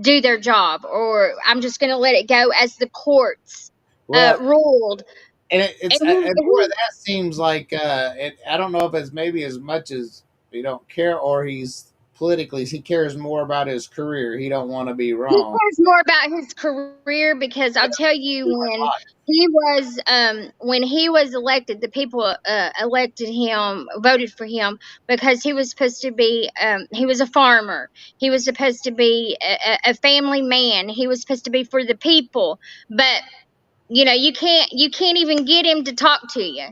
do their job, or I'm just going to let it go as the courts Well, ruled. and And it's he, and boy, that seems like I don't know if it's maybe as much as he don't care, or he cares more about his career. He don't want to be he wrong. cares more about his career, because I'll tell you, when he was elected, the people elected him, voted for him, because he was supposed to be, he was a farmer. He was supposed to be a family man. He was supposed to be for the people. But you can't even get him to talk to you.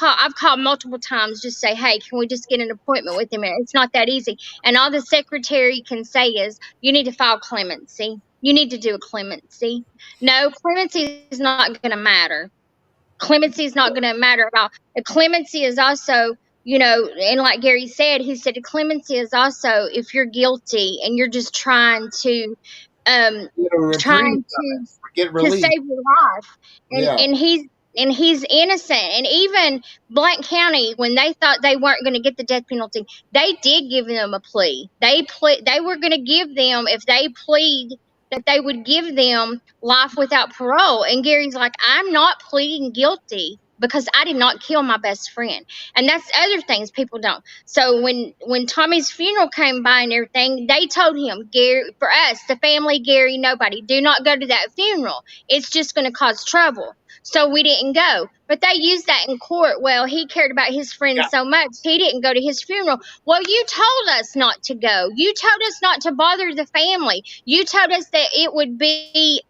I've called multiple times, just say, hey, can we just get an appointment with him? And it's not that easy. And all the secretary can say is, you need to file clemency. You need to do a clemency. No, clemency is not going to matter. Clemency is not going to matter at all. A clemency is also, and like Gary said, he said a clemency is also if you're guilty and you're just um Get a reprieve, trying to get to relief. save your life. and Yeah. and he's and he's innocent. And even Blank County, when they thought they weren't going to get the death penalty, they did give them a plea. They were going to give them, if they plead, that they would give them life without parole. And Gary's like, I'm not pleading guilty because I did not kill my best friend. And that's other things people don't. So when Tommy's funeral came by and everything, they told him, Gary, for us, the family, Gary, nobody, do not go to that funeral. It's just going to cause trouble. So we didn't go. But they used that in court. Well, he cared about his friend Yeah. so much, he didn't go to his funeral. Well, you told us not to go. You told us not to bother the family. You told us that it would be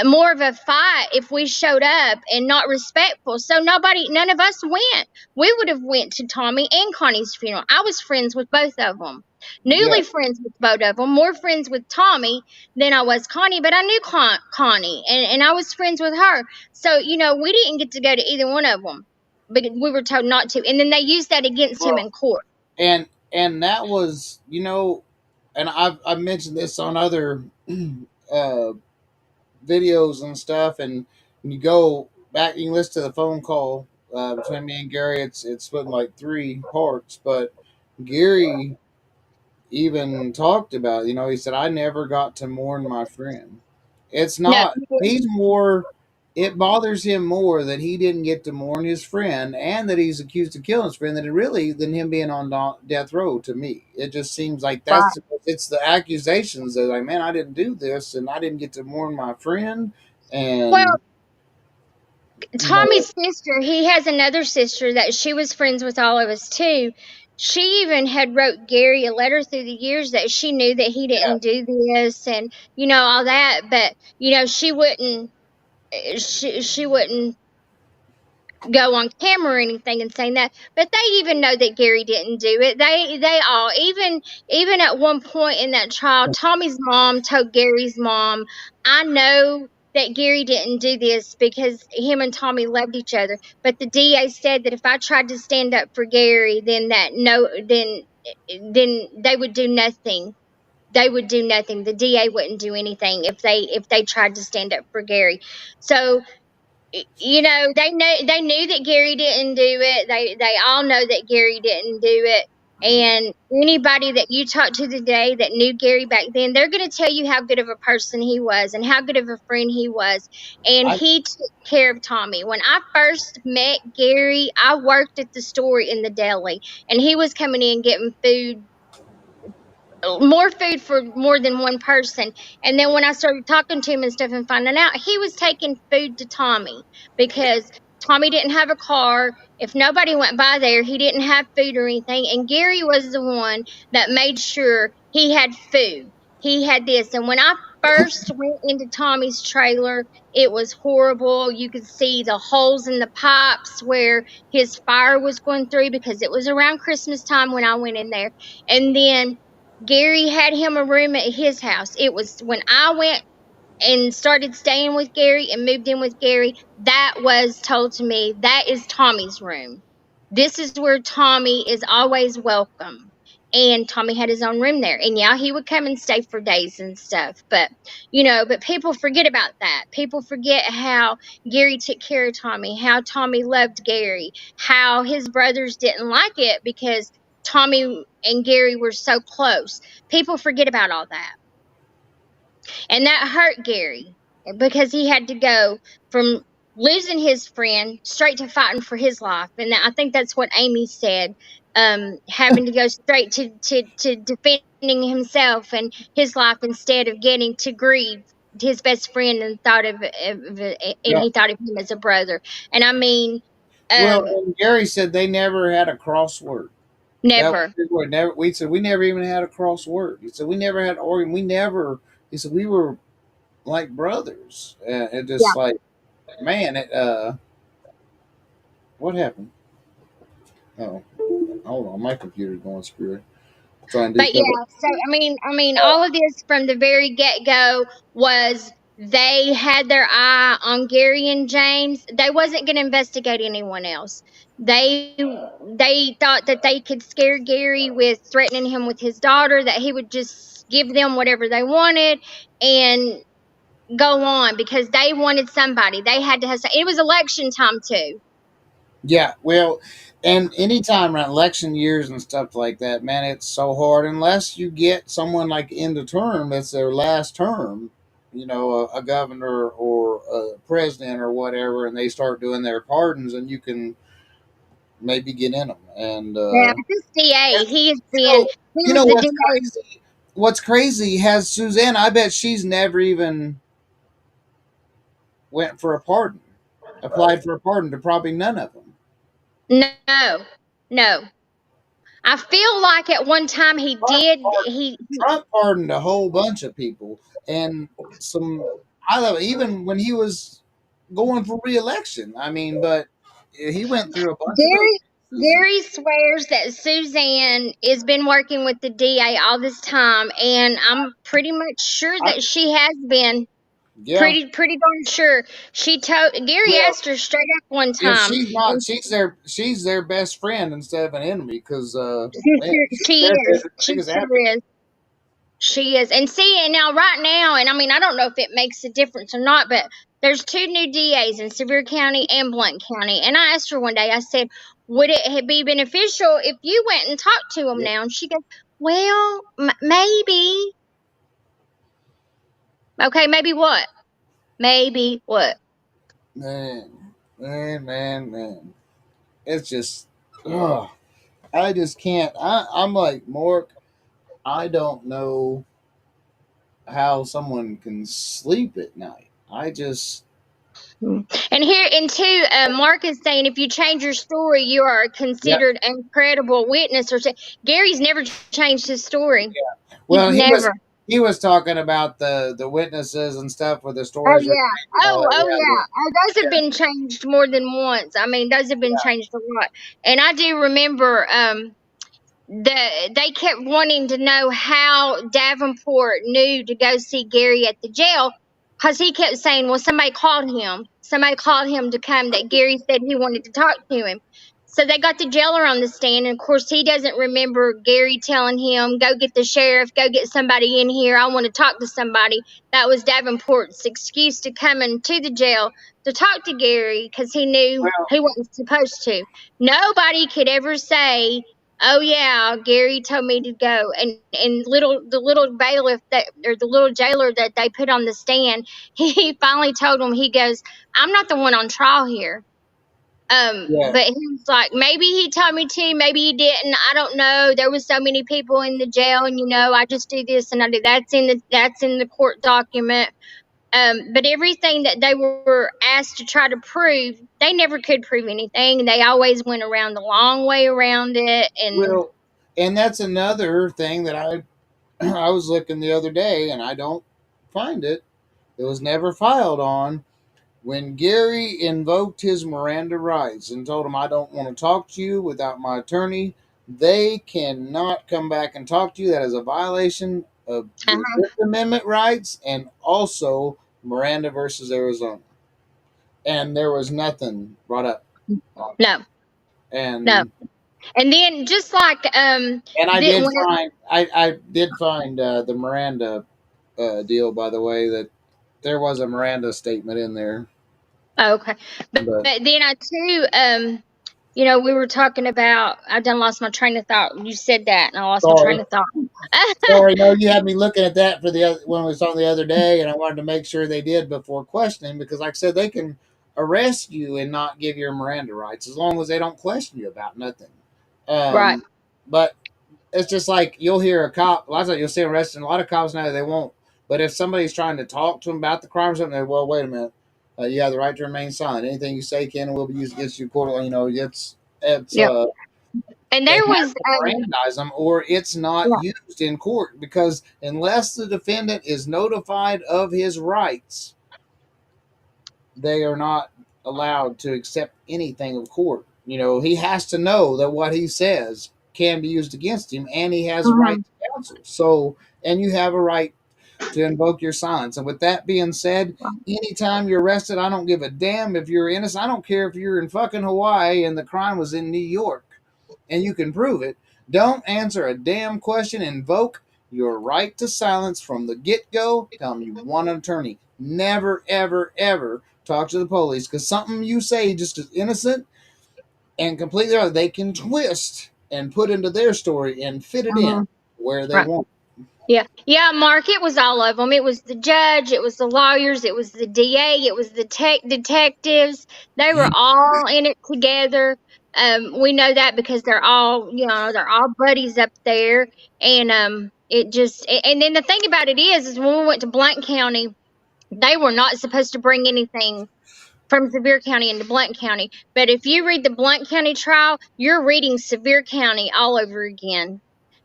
more of a fight if we showed up and not respectful. So none of us went. We would have went to Tommy and Connie's funeral. I was friends with both of them. Yeah. Newly friends with both of them, more friends with Tommy than I was Connie, but I knew Connie, and I was friends with her. So, we didn't get to go to either one of them, but we were told not to. And then they used that against him Well, in court. and that was, and I've mentioned this on other uh, videos and stuff, and when you go back, you can listen to the phone call between me and Gary. It's split in like three parts, but Gary even talked about, he said, I never got to mourn my friend. It's No, not, he's more, it bothers him more that he didn't get to mourn his friend and that he's accused of killing his friend than him being on death row to me. It just seems like right. it's the accusations that, like, man, I didn't do this and I didn't get to mourn my friend. Well, And, you know, Tommy's sister, he has another sister that she was friends with all of us too. She even had wrote Gary a letter through the years that she knew that he yeah, didn't do this, and all that. But she wouldn't go on camera or anything and saying that. But they even know that Gary didn't do it. They all, even at one point in that trial, Tommy's mom told Gary's mom, I know that Gary didn't do this because him and Tommy loved each other. But the DA said that if I tried to stand up for Gary, then they would do nothing. They would do nothing. The DA wouldn't do anything if they tried to stand up for Gary. So they knew that Gary didn't do it. They all know that Gary didn't do it. And anybody that you talk to today that knew Gary back then, they're going to tell you how good of a person he was and how good of a friend he was. And I, he took care of Tommy. When I first met Gary, I worked at the store in the deli, and he was coming in getting more food for more than one person. And then when I started talking to him and stuff and finding out, he was taking food to Tommy because Tommy didn't have a car. If nobody went by there, he didn't have food or anything. And Gary was the one that made sure he had food. He had this. And when I first went into Tommy's trailer, it was horrible. You could see the holes in the pipes where his fire was going through because it was around Christmas time when I went in there. And then Gary had him a room at his house. It was when I went and started staying with Gary and moved in with Gary, that was told to me that is Tommy's room. This is where Tommy is always welcome. And Tommy had his own room there. And yeah, he would come and stay for days and stuff. But, but people forget about that. People forget how Gary took care of Tommy, how Tommy loved Gary, how his brothers didn't like it because Tommy and Gary were so close. People forget about all that. And that hurt Gary because he had to go from losing his friend straight to fighting for his life. And I think that's what Amy said, having to go straight to defending himself and his life instead of getting to grieve his best friend and Yeah. he thought of him as a brother. And I mean, Well, um, and Gary said they never had a crossword. That was never. his word. Never. We said we never even had a crossword. He said we never had organ. We never. He said we were like brothers. And Yeah. just like man, what happened? Oh, hold on, my computer's going screwy. Trying to do But something. yeah, so I mean, all of this from the very get go was they had their eye on Gary and James. They wasn't going to investigate anyone else. They thought that they could scare Gary with threatening him with his daughter, that he would just give them whatever they wanted and go on because they wanted somebody. They had to have. It was election time too. Yeah, well, and anytime around election years and stuff like that, man, it's so hard unless you get someone like in the term that's their last term, a governor or a president or whatever, and they start doing their pardons, and you can maybe get in them. And Yeah, this DA, he has been. so, He was the what's DA. crazy? What's crazy has Suzanne. I bet she's never even went for a pardon, applied for a pardon to probably none of them. No, no. I feel like at one time he did. Trump pardoned a whole bunch of people, and some. I love it, even when he was going for reelection. I mean, but he went through a bunch of those Gary cases. Gary swears that Suzanne has been working with the DA all this time, and I'm pretty much sure I, that she has been. yeah, Pretty darn sure. She told Gary well, asked her straight up one if time, she's not, and she's their best friend instead of an enemy because man, she's she their is. She biggest sure advocate. is. She is. And see, and now right now, and I mean, I don't know if it makes a difference or not, but there's two new DAs in Sevier County and Blount County. And I asked her one day, I said, would it be beneficial if you went and talked to them Yeah, now? And she goes, well, maybe. Okay, maybe what? Maybe what? man. It's just, oh, I just can't. I'm like Mork. I don't know how someone can sleep at night. I just And here, and two, Mark is saying if you change your story, you are yeah. considered an incredible witness. Gary's never changed his story. He's Well, never. he was talking about the witnesses and stuff with the Oh stories were yeah. and all Oh that. oh Yeah, yeah. Oh, those have been changed more than once. I mean, those have been changed a lot. And I do remember they kept wanting to know how Davenport knew to go see Gary at the jail because he kept saying, well, somebody called him. Somebody called him to come that Gary said he wanted to talk to him. So they got the jailer on the stand, and of course he doesn't remember Gary telling him, "Go get the sheriff, go get somebody in here. I want to talk to somebody." That was Davenport's excuse to come into the jail to talk to Gary because he knew well, he wasn't supposed to. Nobody could ever say, "Oh yeah, Gary told me to go." And the little bailiff that or the little jailer that they put on the stand, he finally told him, he goes, "I'm not the one on trial here." yeah. But he was like, maybe he told me to, maybe he didn't. I don't know. There was so many people in the jail, and I just do this and I do that's in the court document. But everything that they were asked to try to prove, they never could prove anything. They always went around the long way around it. And Well, and that's another thing that I I was looking the other day, and I don't find it. It was never filed on. When Gary invoked his Miranda rights and told him, I don't want to talk to you without my attorney, they cannot come back and talk to you. That is a violation of your uh-huh, Fifth Amendment rights and also Miranda versus Arizona. And there was nothing brought up on it. no, no. And And then just like I did did whenever. find I did find the Miranda deal, by the way, that there was a Miranda statement in there. Oh, okay, But but then I too we were talking about. I done lost my train of thought. You said that, and I lost my sorry. train of thought. Sorry, no, you had me looking at that for the other when we saw the other day, and I wanted to make sure they did before questioning because, like I said, they can arrest you and not give your Miranda rights as long as they don't question you about nothing. Right. But it's just like you'll hear a cop. A lot of times you'll see them arrested. A lot of cops now they won't. But if somebody's trying to talk to them about the crime or something, well, wait a minute. You have the right to remain silent. Anything you say can and will be used against you court. You know, it's Yep. And they there have was to Mirandize them or it's not yeah. used in court because unless the defendant is notified of his rights, they are not allowed to accept anything of court. You know, he has to know that what he says can be used against him and he has a right Mhm. to counsel. So, and you have a right to invoke your silence. And with that being said, anytime you're arrested, I don't give a damn if you're innocent. I don't care if you're in fucking Hawaii and the crime was in New York and you can prove it. Don't answer a damn question. Invoke your right to silence from the get go. Tell them you want an attorney. Never, ever, ever talk to the police because something you say just as innocent and completely other, they can twist and put into their story and fit it in Mhm. where they Right. want. Yeah. Yeah, Mark, it was all of them. It was the judge, it was the lawyers, it was the DA, it was the detectives. They were all in it together. We know that because they're all buddies up there. And and then the thing about it is when we went to Blount County, they were not supposed to bring anything from Sevier County into Blount County. But if you read the Blount County trial, you're reading Sevier County all over again.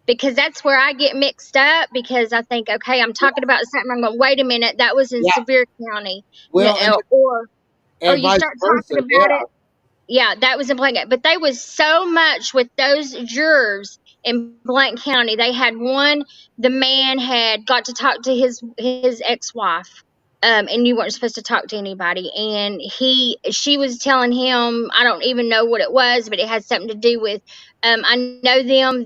Because that's where I get mixed up because I think, okay, I'm talking about something. I'm going, wait a minute, that was in Yeah. Sevier County. Well, Or and you vice start versa. talking about Yeah. it, yeah, that was in Blank County. But they was so much with those jurors in Blank County. They had one, the man had got to talk to his ex wife. And you weren't supposed to talk to anybody. And she was telling him, I don't even know what it was, but it had something to do with, I know them.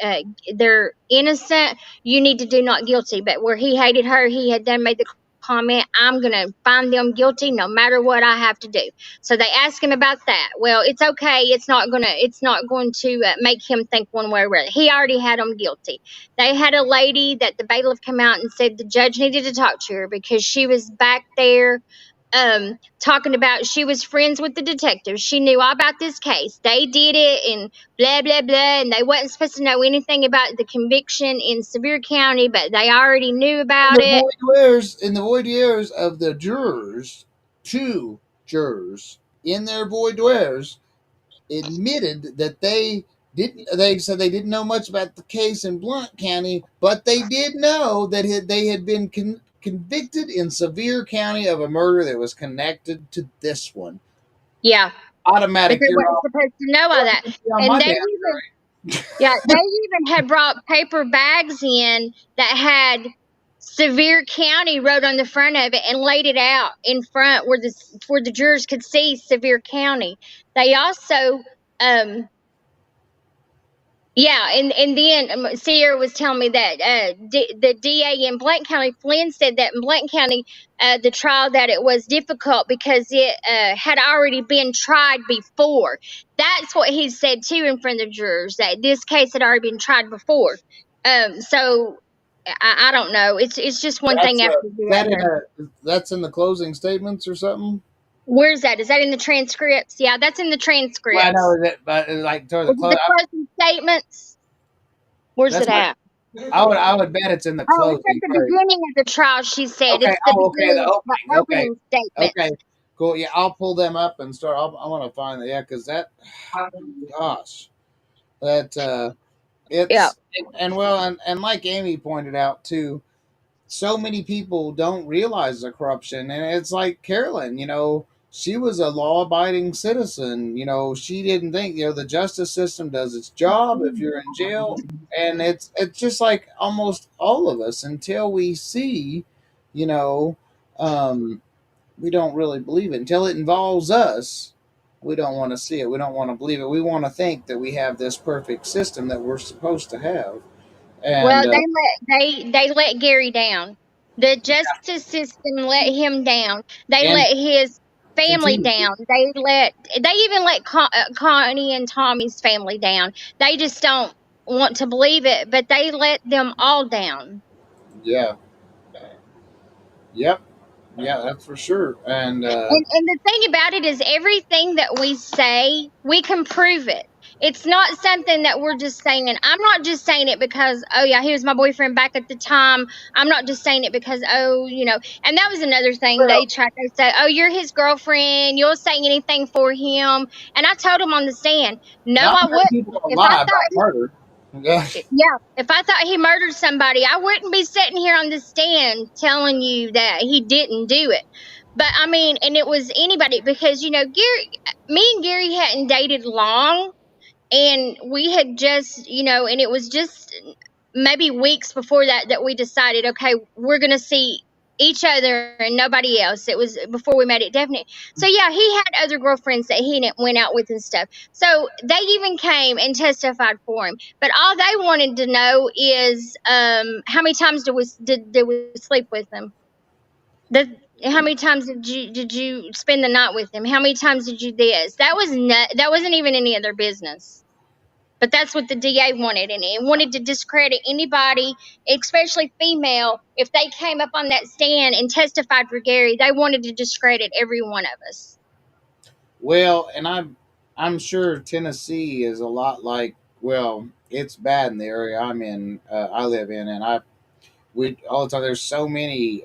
Uh, they're innocent. You need to do not guilty. But where he hated her, he had then made the comment, I'm going to find them guilty no matter what I have to do. So they asked him about that. Well, it's okay. It's not going to make him think one way or other. He already had them guilty. They had a lady that the bailiff came out and said the judge needed to talk to her because she was back there talking about she was friends with the detectives. She knew all about this case. They did it and blah blah blah, and they wasn't supposed to know anything about the conviction in Sevier County, but they already knew In about the it. voir dire, in the voir dire of the jurors, two jurors in their voir dires admitted that they said they didn't know much about the case in Blount County, but they did know that they had been convicted in Sevier County of a murder that was connected to this one. Yeah, but Automatic, they you're wasn't off. supposed to know all that. On And my they damn even Yeah, they even had brought paper bags in that had Sevier County wrote on the front of it and laid it out in front where the jurors could see Sevier County. They also um yeah, and then Sierra was telling me that the DA in Blount County, Flynn said that in Blount County, the trial that it was difficult because it had already been tried before. That's what he said too in front of the jurors that this case had already been tried before. So I don't know. It's just one thing that's after is the that in other. that's in the closing statements or something. Where's that? Is that in the transcripts? Yeah, that's in the Well, I transcripts. know that, but like toward the Is it close, the closing statements? Where's that's it what at? I would bet it's in the Oh, it's at closing. the Right. beginning of the trial, she said. Okay. It's the Oh, okay. The beginning, the opening. Okay. opening statements. Okay. Cool. Yeah, I'll pull them up and start. I want to find that. Yeah, because that. Gosh, that Yeah. it's and well, and like Amy pointed out too, so many people don't realize the corruption, and it's like Carolyn. She was a law-abiding citizen. She didn't think the justice system does its job if you're in jail, and it's just like almost all of us until we see, you know, um, we don't really believe it until it involves us. We don't want to see it. We don't want to believe it. We want to think that we have this perfect system that we're supposed to have, Well, and they let Gary down. The justice system let him down. They and let his family continue. down. They even let Connie and Tommy's family down. They just don't want to believe it, but they let them all down. Yeah. Yep. Yeah, that's for sure. And And the thing about it is, everything that we say, we can prove it. It's not something that we're just saying. I'm not just saying it because, oh yeah, he was my boyfriend back at the time. I'm not just saying it because, oh, and that was another thing well, they tried to say, oh, you're his girlfriend. You'll say anything for him. And I told him on the stand, no, not I many wouldn't. people don't If I lie about thought murder. Yeah. Yeah, if I thought he murdered somebody, I wouldn't be sitting here on the stand telling you that he didn't do it. But I mean, and it was anybody because me and Gary hadn't dated long, and we had just, and it was just maybe weeks before that we decided, okay, we're gonna see each other and nobody else. It was before we made it definite. So yeah, he had other girlfriends that he went out with and stuff. So they even came and testified for him. But all they wanted to know is how many times did we sleep with him? How many times did you spend the night with him? How many times did you this? That wasn't even any of their business. But that's what the DA wanted, and it wanted to discredit anybody, especially female. If they came up on that stand and testified for Gary, they wanted to discredit every one of us. Well, and I'm sure Tennessee is a lot like. Well, it's bad in the area I live in, and we all the time. There's so many.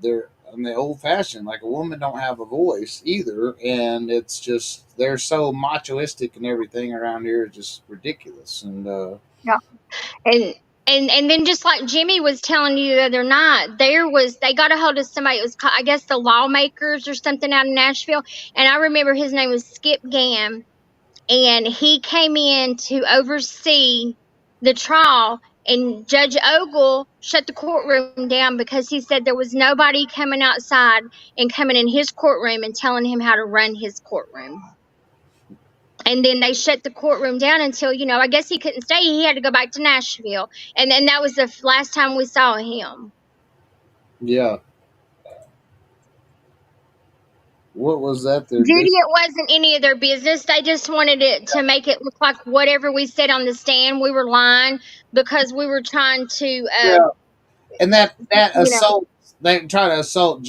They're in the old fashioned. Like a woman don't have a voice either, and it's just they're so machoistic and everything around here. It's just ridiculous. And Yeah. And and then just like Jimmy was telling you the other night, they got a hold of somebody. It was called, I guess, the lawmakers or something out in Nashville. And I remember his name was Skip Gam, and he came in to oversee the trial, and Judge Ogle shut the courtroom down because he said there was nobody coming outside and coming in his courtroom and telling him how to run his courtroom. And then they shut the courtroom down until, I guess he couldn't stay. He had to go back to Nashville. And then that was the last time we saw him. yeah, what was that? Their Judy, business. it wasn't any of their business. They just wanted it to make it look like whatever we said on the stand, we were lying because we were trying to, Well, and that you know, assault they try to assault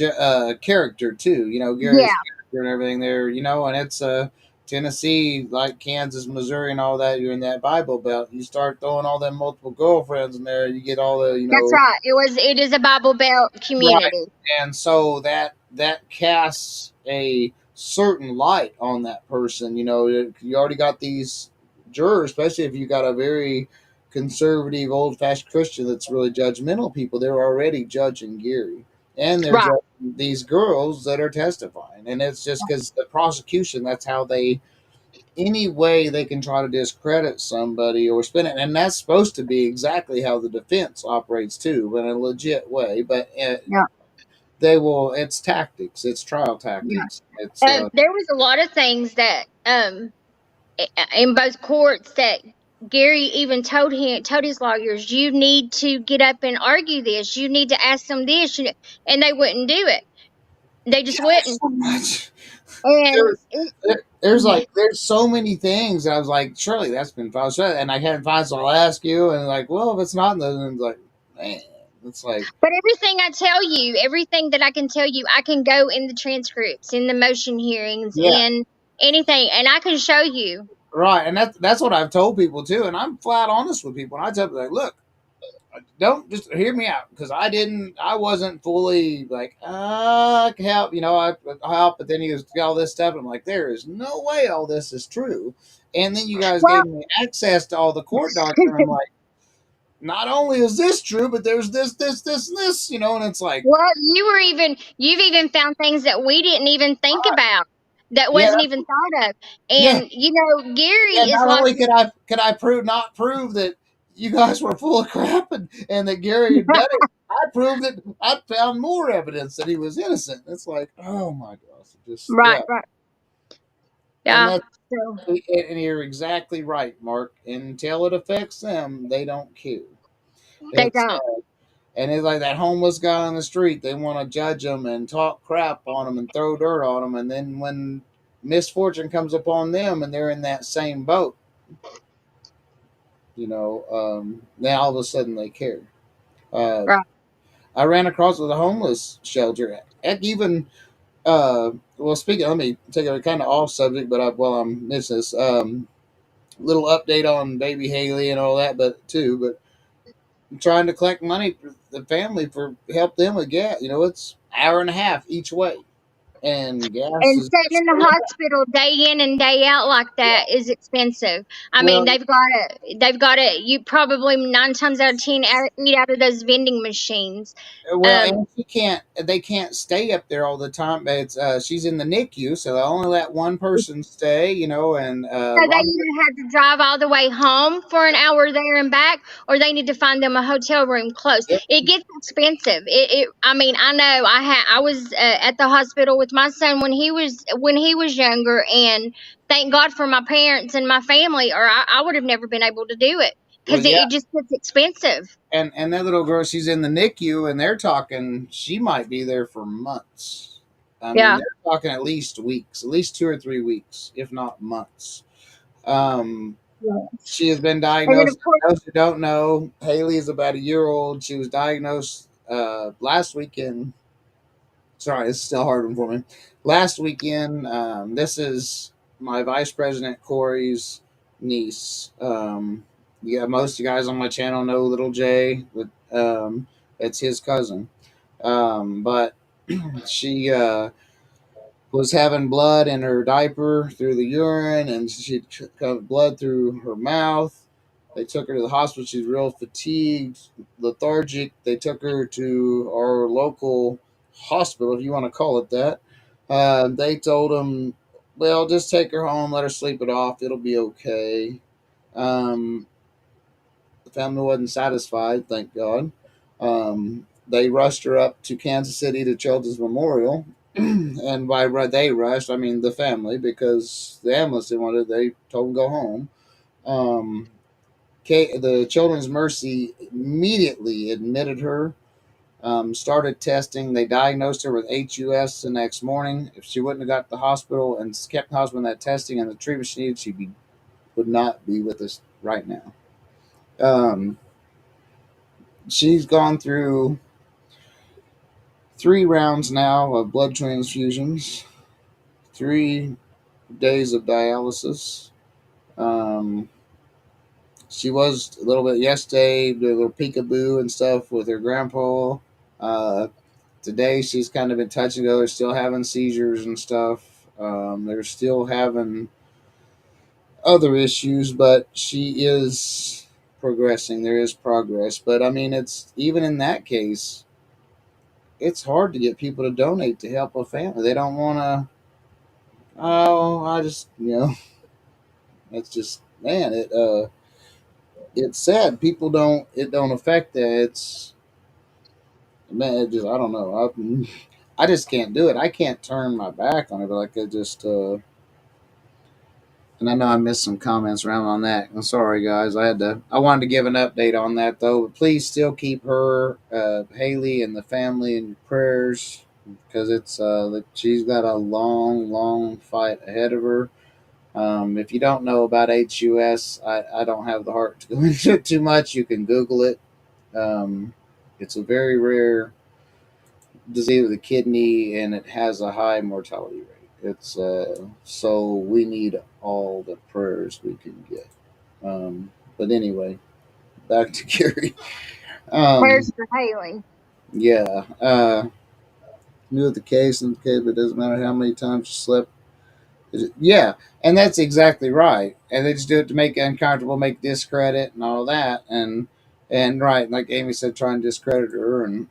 character too. yeah, Gary's character and everything there. And it's Tennessee, like Kansas, Missouri, and all that. You're in that Bible Belt. You start throwing all them multiple girlfriends in there, you get all the that's right. It is a Bible Belt right, community. and so that casts a certain light on that person. You already got these jurors, especially if you got a very conservative, old-fashioned Christian that's really judgmental. People they're already judging Gary, and they're Right. judging these girls that are testifying, and it's just because the prosecution. That's how they. Any way they can try to discredit somebody or spin it, and that's supposed to be exactly how the defense operates too, in a legit way. But Yeah. they will. It's tactics. It's trial Yeah. tactics. It's There was a lot of things that in both courts that Gary even told his lawyers, you need to get up and argue this. You need to ask them this, and they wouldn't do it. They yeah, just there's wouldn't. so much. And There's there's so many things. I was like, surely that's been filed, and I hadn't filed, so I'll ask you. And like, well, if it's not, then it's like, man, it's like, but everything I tell you, everything that I can tell you, I can go in the transcripts, in the motion hearings, yeah, in anything, and I can show you. right. And that's what I've told people too. And I'm flat honest with people. And I tell them like, look. don't just hear me out because I wasn't fully like, I can help, I help, but then he was all this stuff. And I'm like, there is no way all this is true. And then you guys Well, gave me access to all the court documents. I'm like, not only is this true, but there's this, and this, and it's like, well, you've even found things that we didn't even think about that yeah, wasn't even thought of. yeah, And yeah. Gary is Not like, only could I prove that you guys were full of crap and that Gary had done it, I proved that I found more evidence that he was innocent. It's like, oh my gosh, just right, yeah. right, And yeah. that's So and you're exactly right, Mark. Until it affects them, they don't care. they It's don't. and it's like that homeless guy on the street. They want to judge them and talk crap on them and throw dirt on them, and then when misfortune comes upon them and they're in that same boat, then all of a sudden they care. Uh, Right. I ran across with a homeless shelter. Heck, even well, speaking. Let me take a kind of off subject, but while I'm missing this, little update on baby Haley and all that, but too, but I'm trying to collect money for the family for help them with gas. It's hour and a half each way, and gas And is sitting in the hospital day in and day out like yeah. that is expensive. I mean, Well, they've got to. You probably 9 times out of 10 eat out of those vending machines. Um, and she can't. They can't stay up there all the time. It's she's in the NICU, so they only let one person stay. And So they long. either have to drive all the way home for an hour there and back, or they need to find them a hotel room close. Yep. It gets expensive. I mean, I know. I was at the hospital with my son when he was younger, and thank God for my parents and my family, or I would have never been able to do it Well, because it, yeah, it just gets expensive. and that little girl, she's in the NICU, and they're talking. She might be there for months. I mean, Yeah. they're talking at least weeks, at least 2 or 3 weeks, if not months. Um, Yes. she has been And then of diagnosed. course, For those who don't know, Haley is about a year old. She was diagnosed last weekend. Sorry, it's still hard one for me. Last weekend, this is my vice president Corey's niece. Yeah, most of you guys on my channel know Little J, but it's his cousin. But she was having blood in her diaper through the urine, and she got blood through her mouth. They took her to the hospital. She's real fatigued, lethargic. They took her to our local hospital, if you want to call it that. They told them, well, just take her home, let her sleep it off. It'll be okay. Um, the family wasn't satisfied, thank God. They rushed her up to Kansas City to Children's Memorial. And by they rushed, I mean the family, because the ambulance didn't want it. They told them to go home. Um, the Children's Mercy immediately admitted her, started testing. They diagnosed her with HUS the next morning. If she wouldn't have got to the hospital and kept the hospital in that testing and the treatment she needed, would not be with us right now. Um, she's gone through 3 rounds now of blood transfusions, 3 days of dialysis. Um, she was a little bit yesterday, did a little peekaboo and stuff with her grandpa. Uh, Today she's kind of been touch and go. They're still having seizures and stuff. They're still having other issues, but she is progressing. There is progress, but I mean, it's even in that case, it's hard to get people to donate to help a family. They don't want to. Oh, I just it's just man, it's sad. People don't. It don't affect that. It's man. It just I don't know. I just can't do it. I can't turn my back on it. But like I just. And I know I missed some comments around on that. I'm sorry, guys. I wanted to give an update on that though. But please still keep her, Haley, and the family in your prayers because she's got a long, long fight ahead of her. If you don't know about HUS, I don't have the heart to go into it too much. You can Google it. It's a very rare disease of the kidney, and it has a high mortality rate. It's so we need all the prayers we can get. But anyway, back to Gary. Prayers Um, for Haley. yeah. Knew the case and the case, but it doesn't matter how many times you slept. Yeah, and that's exactly right. And they just do it to make you uncomfortable, make discredit and all that. And right, like Amy said, try and discredit her and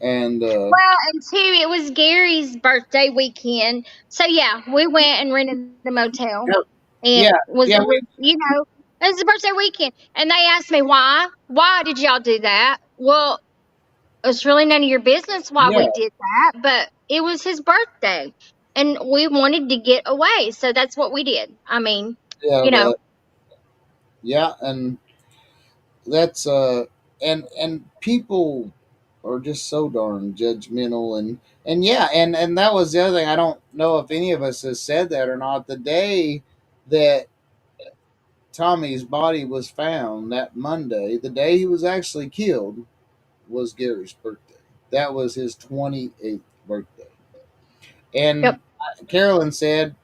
and Well, and two, it was Gary's birthday weekend. So yeah, we went and rented a motel, yep, and yeah, yeah, it was, it was the birthday weekend. And they asked me why. Why did y'all do that? Well, it's really none of your business why yeah, we did that, but it was his birthday, and we wanted to get away, so that's what we did. I mean, yeah, you know. but yeah, and that's and people are just so darn judgmental and yeah, and that was the other thing. I don't know if any of us has said that or not. The day that Tommy's body was found, that Monday, the day he was actually killed, was Gary's birthday. That was his 28th birthday. Yep. And Carolyn said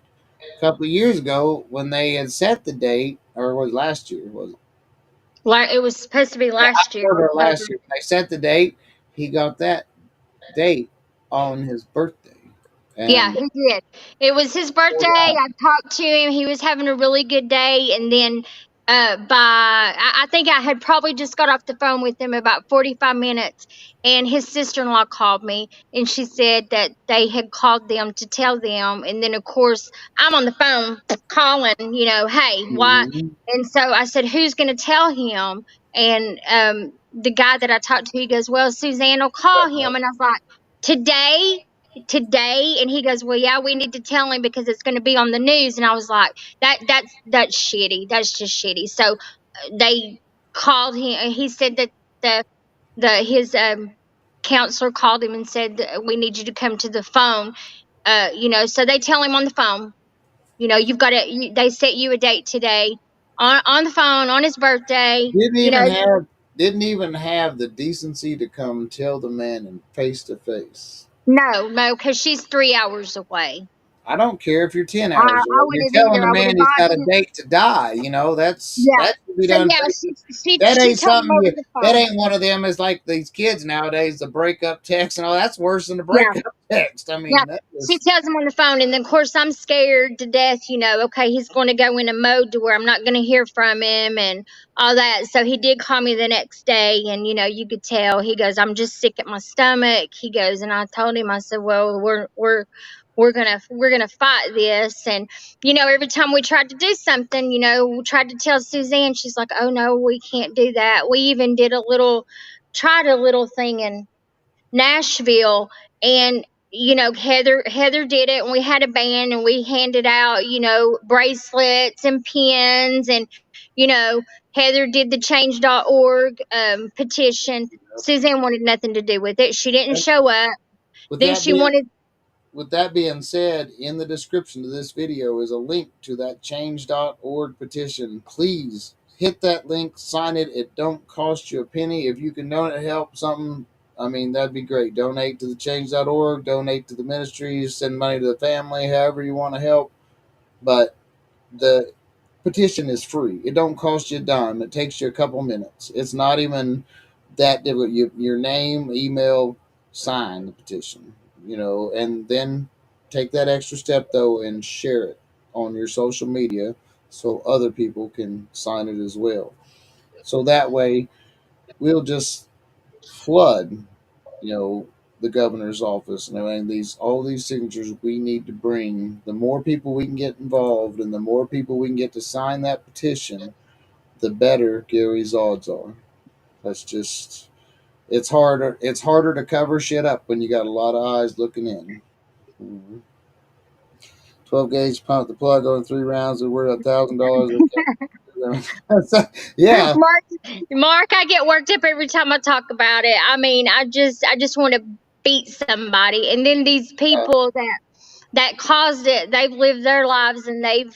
a couple of years ago when they had set the date, or was last year, was it? It was supposed to be Yeah, last year, October October. last year. When they set the date, he got that date on his birthday. Yeah, And he did. It was his birthday. I talked to him. He was having a really good day. And then I think I had probably just got off the phone with him about 45 minutes. And his sister in law called me and she said that they had called them to tell them. And then, of course, I'm on the phone calling, hey, why? Mhm. And so I said, who's going to tell him? And the guy that I talked to, he goes, well, Suzanne will call him. And I was like, today? And he goes, well, yeah, we need to tell him because it's going to be on the news. And I was like, that's shitty. That's just shitty. So they called him. He said that the his counselor called him and said we need you to come to the phone. So they tell him on the phone, you've got to, they set you a date today on the phone on his birthday. didn't you know even have didn't even have the decency to come tell the man in face to face. no, because she's 3 hours away. I don't care if you're 10 I, hours I away. You're wouldn't have telling either. the I would man he's got a have. date to die. Yeah. That should be So done yeah, face. she That she ain't told him something over you. the That phone. ain't one of them. Is like these kids nowadays. The breakup text and all that's worse than the Yeah, breakup text. I yeah. mean, that She was tells him on the phone, and then of course I'm scared to death. Okay, he's going to go in a mode to where I'm not going to hear from him and all that. So he did call me the next day, and you could tell. He goes, "I'm just sick at my stomach." He goes, and I told him, I said, "Well, we're gonna fight this." And every time we tried to do something, we tried to tell Suzanne. She's like, "Oh no, we can't do that." We even tried a little thing in Nashville, and Heather did it, and we had a band, and we handed out bracelets and pins, and you know Heather did the change.org petition. Suzanne wanted nothing to do with it. She didn't and show up. with Then that she being wanted. with that being said, in the description of this video is a link to that change.org petition. Please hit that link, sign it. It don't cost you a penny. If you can donate help something, I mean, that'd be great. Donate to the change.org, donate to the ministries, send money to the family, however you want to help. But the petition is free. It don't cost you a dime. It takes you a couple minutes. It's not even that difficult. Your name, email, sign the petition, and then take that extra step though and share it on your social media so other people can sign it as well. So that way we'll just flood, you know, the governor's office and I mean these all these signatures we need to bring. The more people we can get involved and the more people we can get to sign that petition, the better Gary's odds are. That's just it's harder to cover shit up when you got a lot of eyes looking in. Mhm. 12 gauge pump the plug on 3 rounds are worth $1,000. Yeah, Mark, I get worked up every time I talk about it. I mean, I just want to beat somebody, and then these people that caused it, they've lived their lives, and they've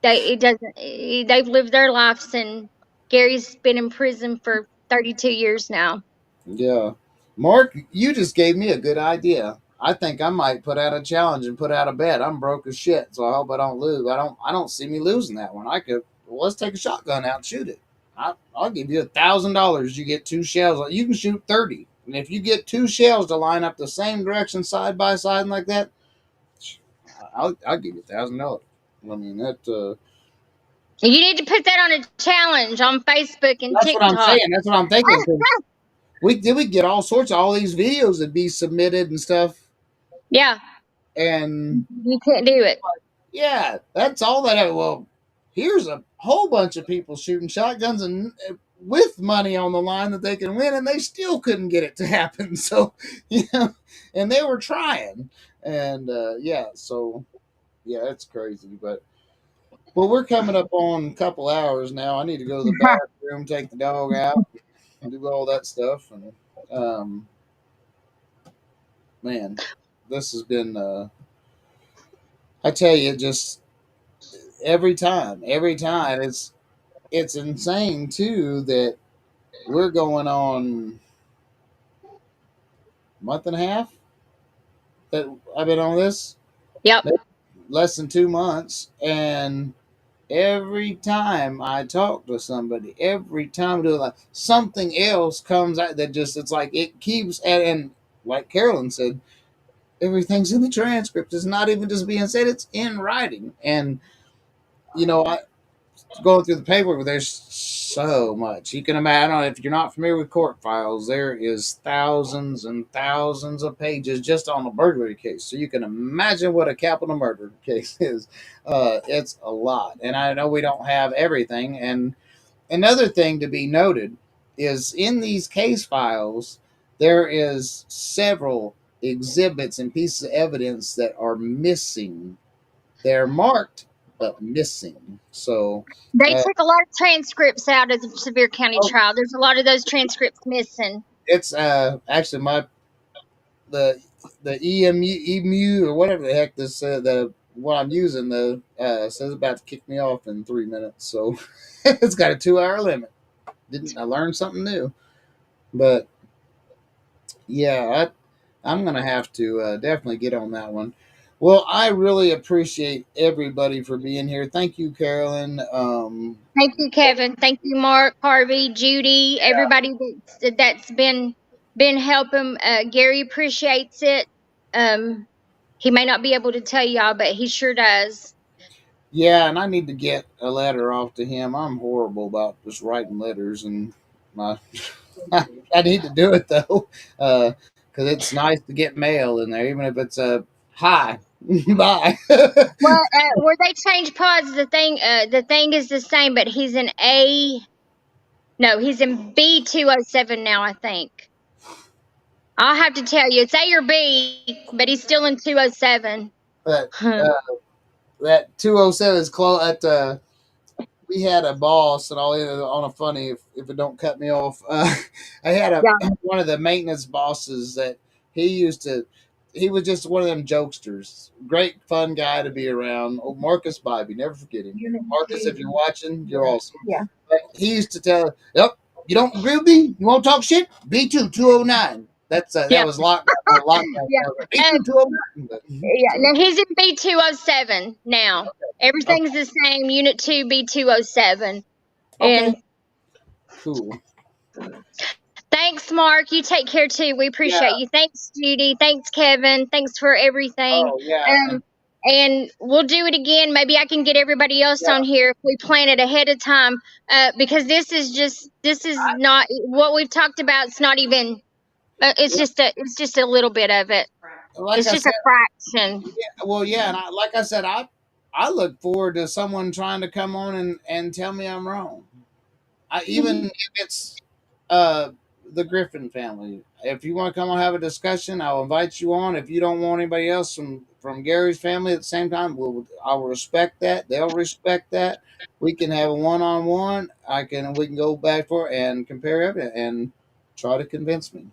lived their lives, and Gary's been in prison for 32 years now. yeah. Mark, you just gave me a good idea. I think I might put out a challenge and put out a bet. I'm broke as shit, so I hope I don't lose. I don't see me losing that one. I could, well, let's take a shotgun out and shoot it. I'll give you $1,000. You get two shells. You can shoot 30, and if you get two shells to line up the same direction side by side and like that, I'll give you $1,000. I mean You need to put that on a challenge on Facebook and that's what I'm TikTok. saying. That's what I'm thinking. 'Cause we get all these videos that be submitted and stuff, Yeah, and you can't do it. yeah, that's all that. Well, here's a whole bunch of people shooting shotguns and with money on the line that they can win, and they still couldn't get it to happen. So, yeah, and they were trying, and yeah, so yeah, it's crazy. But well, we're coming up on a couple hours now. I need to go to the bathroom, take the dog out, and do all that stuff, and um, man, this has been. I tell you, just every time it's insane too that we're going on a month and a half that I've been on this, Yep. less than 2 months, and every time I talk to somebody, every time I do like something else comes out that just it's like it keeps and like Carolyn said, everything's in the transcript. It's not even just being said; it's in writing, and I going through the paperwork, there's so much. You can imagine if you're not familiar with court files, there is thousands and thousands of pages just on a burglary case. So you can imagine what a capital murder case is. It's a lot, and I know we don't have everything. And another thing to be noted is in these case files, there is several exhibits and pieces of evidence that are missing. They're marked but missing. So They uh, took a lot of transcripts out of the Sevier County oh, trial. There's a lot of those transcripts missing. it's actually my the emu or whatever the heck this the what I'm using the says about to kick me off in 3 minutes. So it's got a 2 hour limit. Didn't I learn something new? But yeah, I'm gonna have to definitely get on that one. Well, I really appreciate everybody for being here. Thank you, Carolyn. Thank you, Kevin. Thank you, Mark, Harvey, Judy, everybody that's been helping. Gary appreciates it. He may not be able to tell y'all, but he sure does. Yeah, and I need to get a letter off to him. I'm horrible about just writing letters, and my I need to do it though, because it's nice to get mail in there, even if it's a hi, bye. Well, where they change pods, the thing is the same, but he's in A. No, he's in B207 now. I think I'll have to tell you, it's A or B, but he's still in 207. But Huh. that 207 is close. At we had a boss, and I'll end it on a funny if it don't cut me off. I had a Yeah, one of the maintenance bosses that he used to. He was just one of them jokesters. Great fun guy to be around. Oh, Marcus Bybee, never forget him. Marcus, if you're watching, you're awesome. yeah, But he used to tell, "Yep, you don't agree with me? You won't talk shit? B2 209." That yeah, was lockdown. yeah. B2 209. But, Yeah. so Now he's in B207 now. okay, Everything's the same. Unit 2 B207. okay, And cool. thanks, Mark. You take care too. We Yeah. appreciate you. Thanks, Judy. Thanks, Kevin. Thanks for everything. Oh yeah, Um, and we'll do it again. Maybe I can get everybody else yeah. on here if we plan it ahead of time. Because this is not what we've talked about. It's not even. It's just a little bit of it. Like It's I just said, a fraction. yeah, well, yeah, and like I said, I look forward to someone trying to come on and tell me I'm wrong. Even if it's uh the Griffin family. If you want to come and have a discussion, I'll invite you on. If you don't want anybody else from Gary's family at the same time, I will respect that. They'll respect that. We can have a one on one. We can go back for and compare evidence and try to convince me.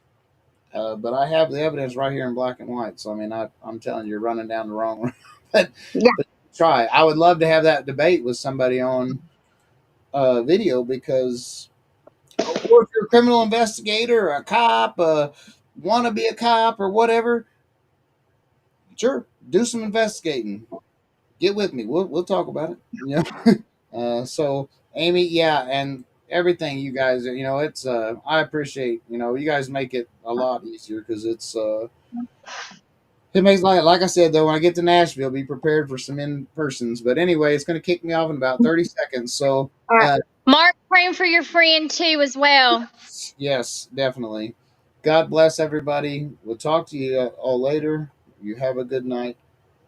But I have the evidence right here in black and white. So I mean, I'm telling you, you're running down the wrong road. but Yeah. but try. I would love to have that debate with somebody on video because, or if you're a criminal investigator, or a cop, want to be a cop or whatever, sure, do some investigating. Get with me. We'll talk about it. So Amy, yeah, and everything you guys. It's I appreciate. You guys make it a lot easier because it makes like I said though. When I get to Nashville, be prepared for some in persons. But anyway, it's going to kick me off in about 30 seconds. So All right. uh, Mark, praying for your friend too as well. yes, definitely. God bless everybody. We'll talk to you all later. You have a good night.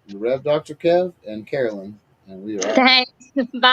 The Rev Dr. Kev and Carolyn, and we are out. Thanks. Bye.